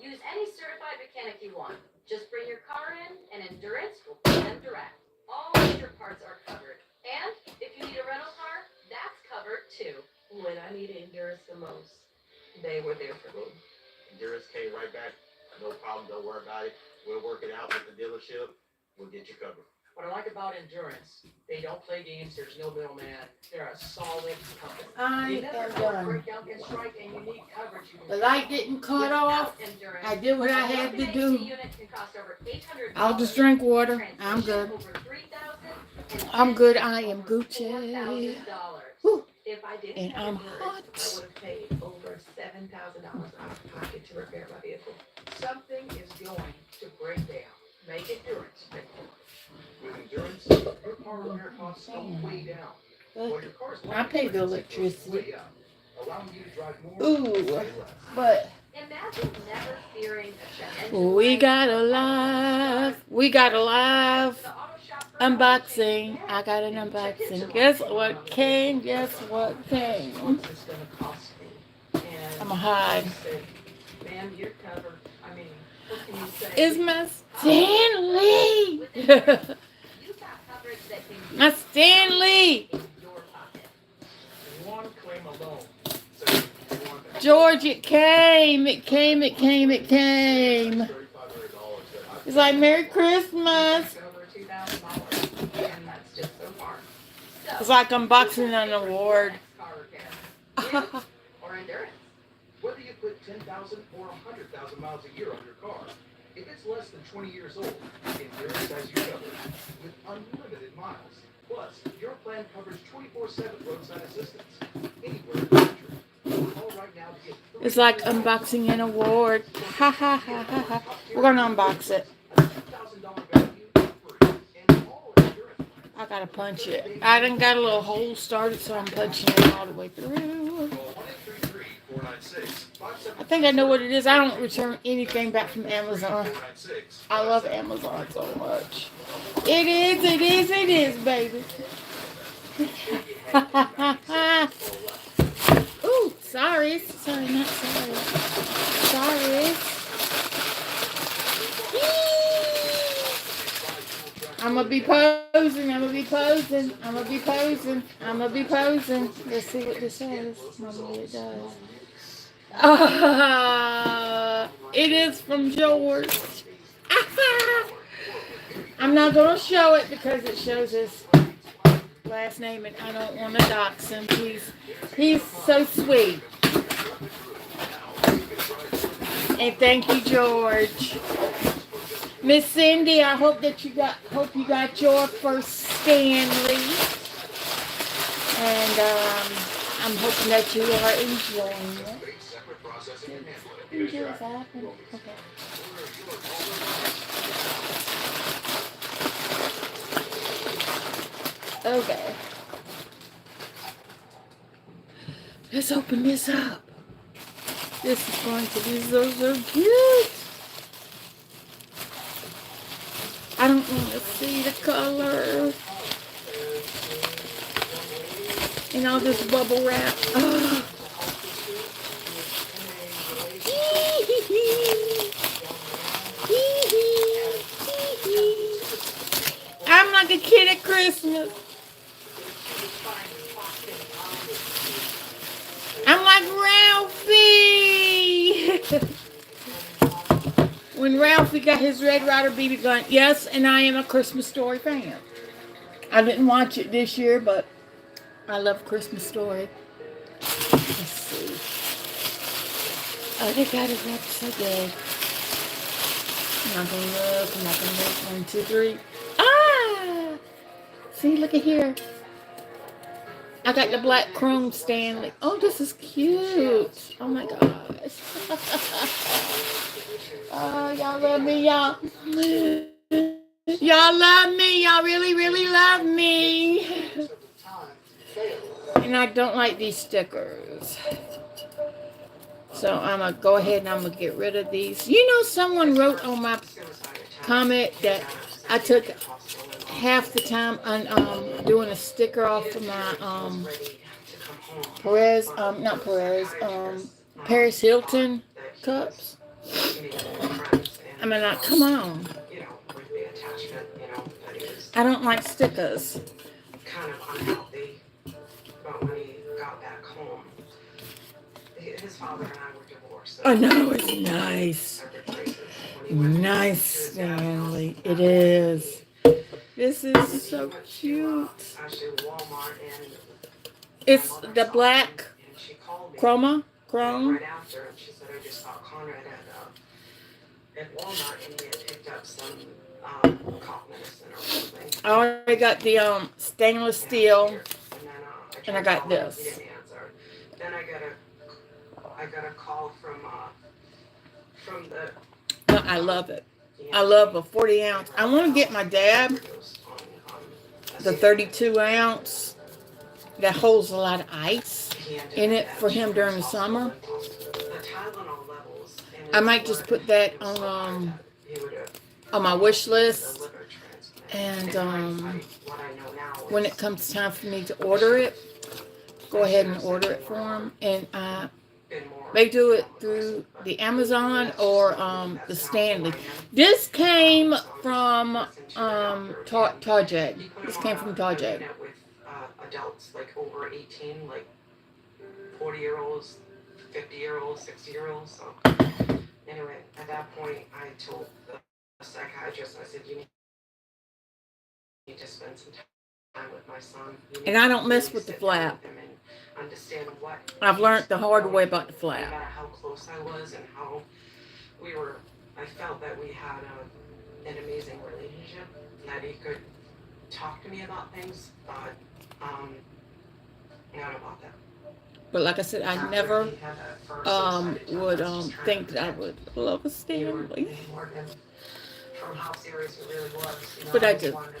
Use any certified mechanic you want. Just bring your car in, and Endurance will pay them direct. All major parts are covered. And if you need a rental car, that's covered too. When I needed Endurance the most, they were there for me. Endurance came right back. No problem. Don't worry about it. We'll work it out with the dealership. We'll get you covered. What I like about Endurance, they don't play games. There's no middleman. They're a solid company. I You never am know a done. breakout can strike and you need coverage. You The light didn't cut off. Endurance. I did what I had to do. Unit can cost over $800. I'll just drink water. I'm good. Over $3,000. I'm good. I am Gucci. $4,000. Whew. If I didn't And have I'm Endurance, hot. I would have paid over $7,000 out of pocket to repair my vehicle. Something is going to break down. Make Endurance pay for it. With Endurance, your car repair costs go way down. While your car's I pay the electricity. way up, allowing you to drive more Ooh, and pay less. but Imagine never fearing a check engine we light. got a live unboxing. I got an unboxing. Guess what came? Guess what came? What's this gonna cost me? And I'ma hide. I said, ma'am, you're covered. I mean, what can you say? It's my Stanley. You've got coverage that can My Stanley. in your pocket. One claim alone. So you want that. George, it came. It came. It came. It came. It's like Merry Christmas. It's over $2,000, and that's just so far. It's like unboxing an award. Car repair. Or Endurance. Whether you put 10,000 or 100,000 miles a year on your car, If it's less than 20 years old, Endurance has you covered with unlimited miles. Plus, your plan covers 24/7 roadside assistance anywhere in the country. Call right now to get It's like unboxing an award. Ha ha ha ha ha. We're gonna unbox it. I gotta punch it. I done got a little hole started, so I'm punching it all the way through. I think I know what it is. I don't return anything back from Amazon. I love Amazon so much. It is, baby. Ooh, sorry. Sorry, not sorry. Sorry. I'm gonna be posing. Let's see what this says. Maybe it does. It is from George. I'm not gonna show it because it shows his last name and I don't want to dox him. He's so sweet. And thank you, George. Miss Cindy, I hope you got your first Stanley. And I'm hoping that you are enjoying it. Okay. Let's open this up. This is going to be so cute. I don't want to see the color. And all this bubble wrap. Oh. I'm like a kid at Christmas. I'm like Ralphie. When Ralphie got his Red Ryder BB gun. Yes, and I am a Christmas Story fan. I didn't watch it this year, but I love Christmas Story. Let's see. Oh, they got it wrapped so good. I'm not gonna look. 1, 2, 3. Ah! See, look at here. I got the black chrome Stanley. Oh, this is cute. Oh my gosh. Oh, y'all love me, y'all. Y'all love me. Y'all really, really love me. And I don't like these stickers. So I'm going to go ahead and I'm going to get rid of these. You know, someone wrote on my comment that I took half the time on doing a sticker off of my Paris Hilton cups. I mean, like, come on. I don't like stickers. Kind of unhealthy, but when he got back home, his father and I were divorced. Oh no, it's nice. Nice, Stanley. It is. This is so cute. It's the black chrome. Right after, and she said, I just saw Conrad at Walmart and he had picked up some cough medicine or something. I already got the stainless steel, and I got this. He didn't answer. Then I got a call from the. No, I love it. I love a 40 ounce. I want to get my dad the 32 ounce that holds a lot of ice in it for him during the summer. I might just put that on my wish list, and when it comes time for me to order it, go ahead and order it for him. And they do it through the Amazon or the Stanley. This came from Target. This came from Target. With adults like over 18, like 40-year-olds, 50-year-olds, 60-year-olds. So anyway, at that point, I told the psychiatrist, I said, you need to spend some time with my son. And I don't mess with the flap. Understand what I've learned the hard way about the flap. How close I was and how we were I felt that we had an amazing relationship, that he could talk to me about things, but not about that. But like I said, I After never he had that first suicide attempt, would I was just trying think to that I protect would love a you Stanley. and Morgan from how serious it really was. You know, But I I just do. wanted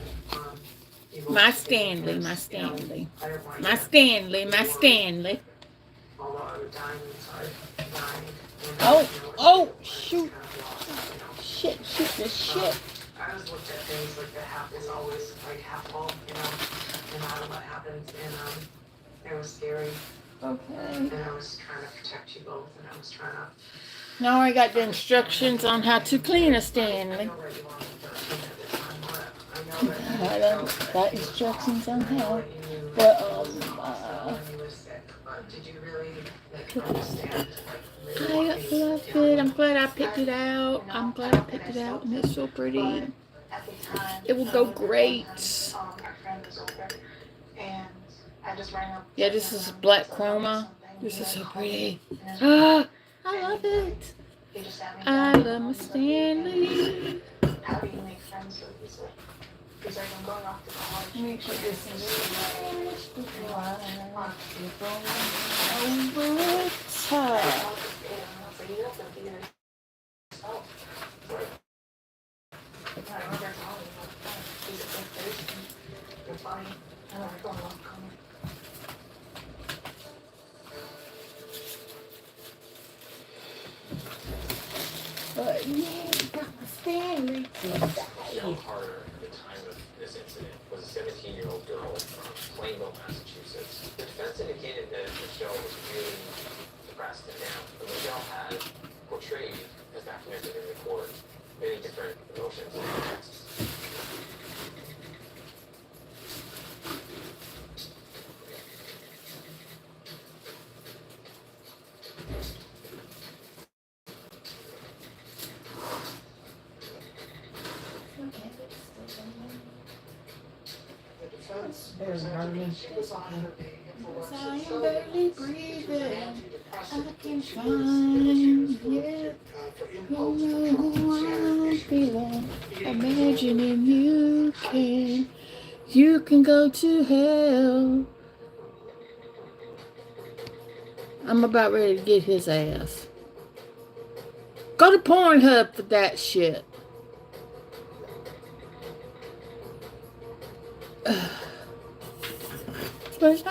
you both My to be Stanley, my because, you know, Stanley. I didn't want My you Stanley, to my worry. Stanley. Although I was dying inside, dying, and I Oh, didn't know what to oh, do. I was shoot. kind of lost, you know. Shit, shit, this shit. I always looked at things like the half is always like half full, you know, no matter what happens. And it was scary. Okay. And I was trying to protect you both, and I was trying to. Now I got the instructions on how to clean a Stanley. I don't got instructions on how. But Did you really like understand? I love it. I'm glad I picked it out. I'm glad I picked it out, and it's so pretty. At the time, It will go great. our friend was over, and I just rang up. Yeah, this is black chroma. This is so pretty. Ah, I love it. He just sat me I down. love my Stanley. How do you make friends so easily? He's like, I'm going off to college. Let me put this in this before I over it. But yeah, got my Stanley. Michelle Carter, at the time of this incident, was a 17-year-old girl from Plainville, Massachusetts. The defense indicated that Michelle was really depressed and down, but Michelle had portrayed, as documented in the court, many different emotions and contexts. The defense Very presented nervous. that she was on her knee I for am barely breathing. I can find it. for You impulse know control. She had how I'm issues feeling. eating Imagining you can go to hell. I'm about ready to get his ass. Go to Pornhub for that shit. But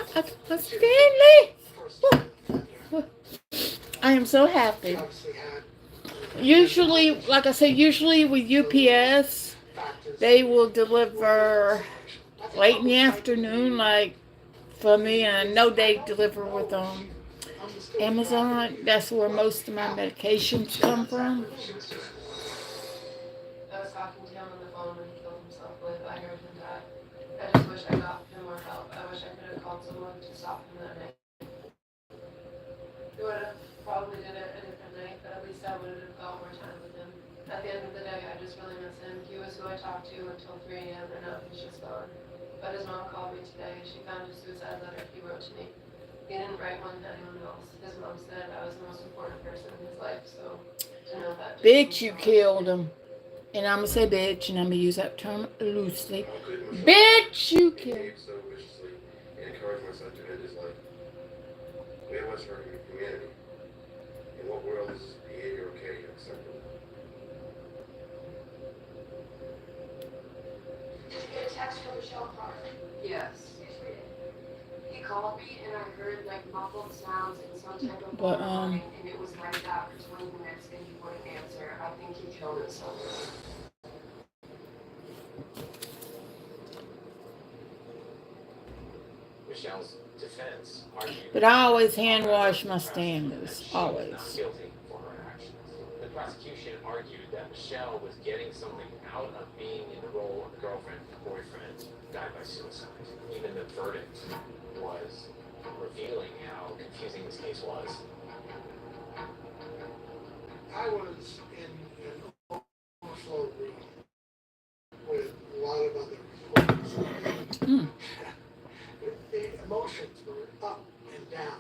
I Stanley. I am so happy. Usually, like I said, usually with UPS, they will deliver late in the afternoon, like for me, and I know they deliver with Amazon. That's where most of my medications come from. I was talking to him on the phone when he killed himself with. I heard him die. I just wish I got him more help. I wish I could have called someone to stop him that night. We would have probably did it a different night, but at least I would have got more time with him. At the end of the day, I just really miss him. He was who I talked to until 3 a.m. and now he's just gone. But his mom called me today and she found a suicide letter he wrote to me. He didn't write one to anyone else. His mom said I was the most important person in his life, so to know that. Bitch, you killed him. And I'm going to say bitch, and I'm going to use that term loosely. Bitch, you killed him. So viciously, encourage my son to end his life. We have much hurt in the community. In what world is this behavior okay and acceptable? Did you get a text from Michelle Carter? Yes. He called me and I heard like muffled sounds and some type of But, and it was like that for 20 minutes and he wouldn't answer. I think he killed himself. Michelle's defense argued But I always hand wash my Stanleys. Stanleys. Always. Not guilty for her actions. The prosecution argued that Michelle was getting something out of being in the role of the girlfriend and boyfriend died by suicide. Even the verdict was revealing how confusing this case was. I was in an overflow room with a lot of other reporters. The emotions were up and down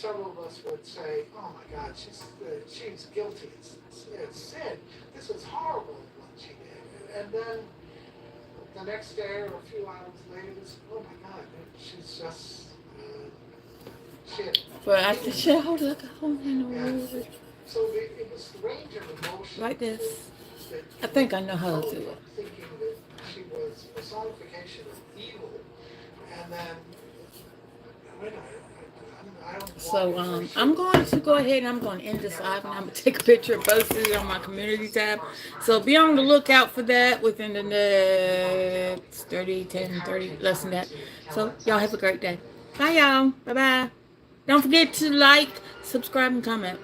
several of us would say, "Oh my God, she's guilty. It's sin. This is horrible what she did." And then the next day or a few hours later, it's, "Oh my God, she's just shit." But I said, shit, hold on, in the room. So it was the range of emotions Like this. that I think I know how to do it. thinking that she was personification of evil, and then I don't So I'm going to go ahead and I'm going to end this live, and I'm going to take a picture and post it on my community tab. So be on the lookout for that within the next 30, 10, 30, less than that. So y'all have a great day. Bye, y'all. Bye-bye. Don't forget to like, subscribe, and comment.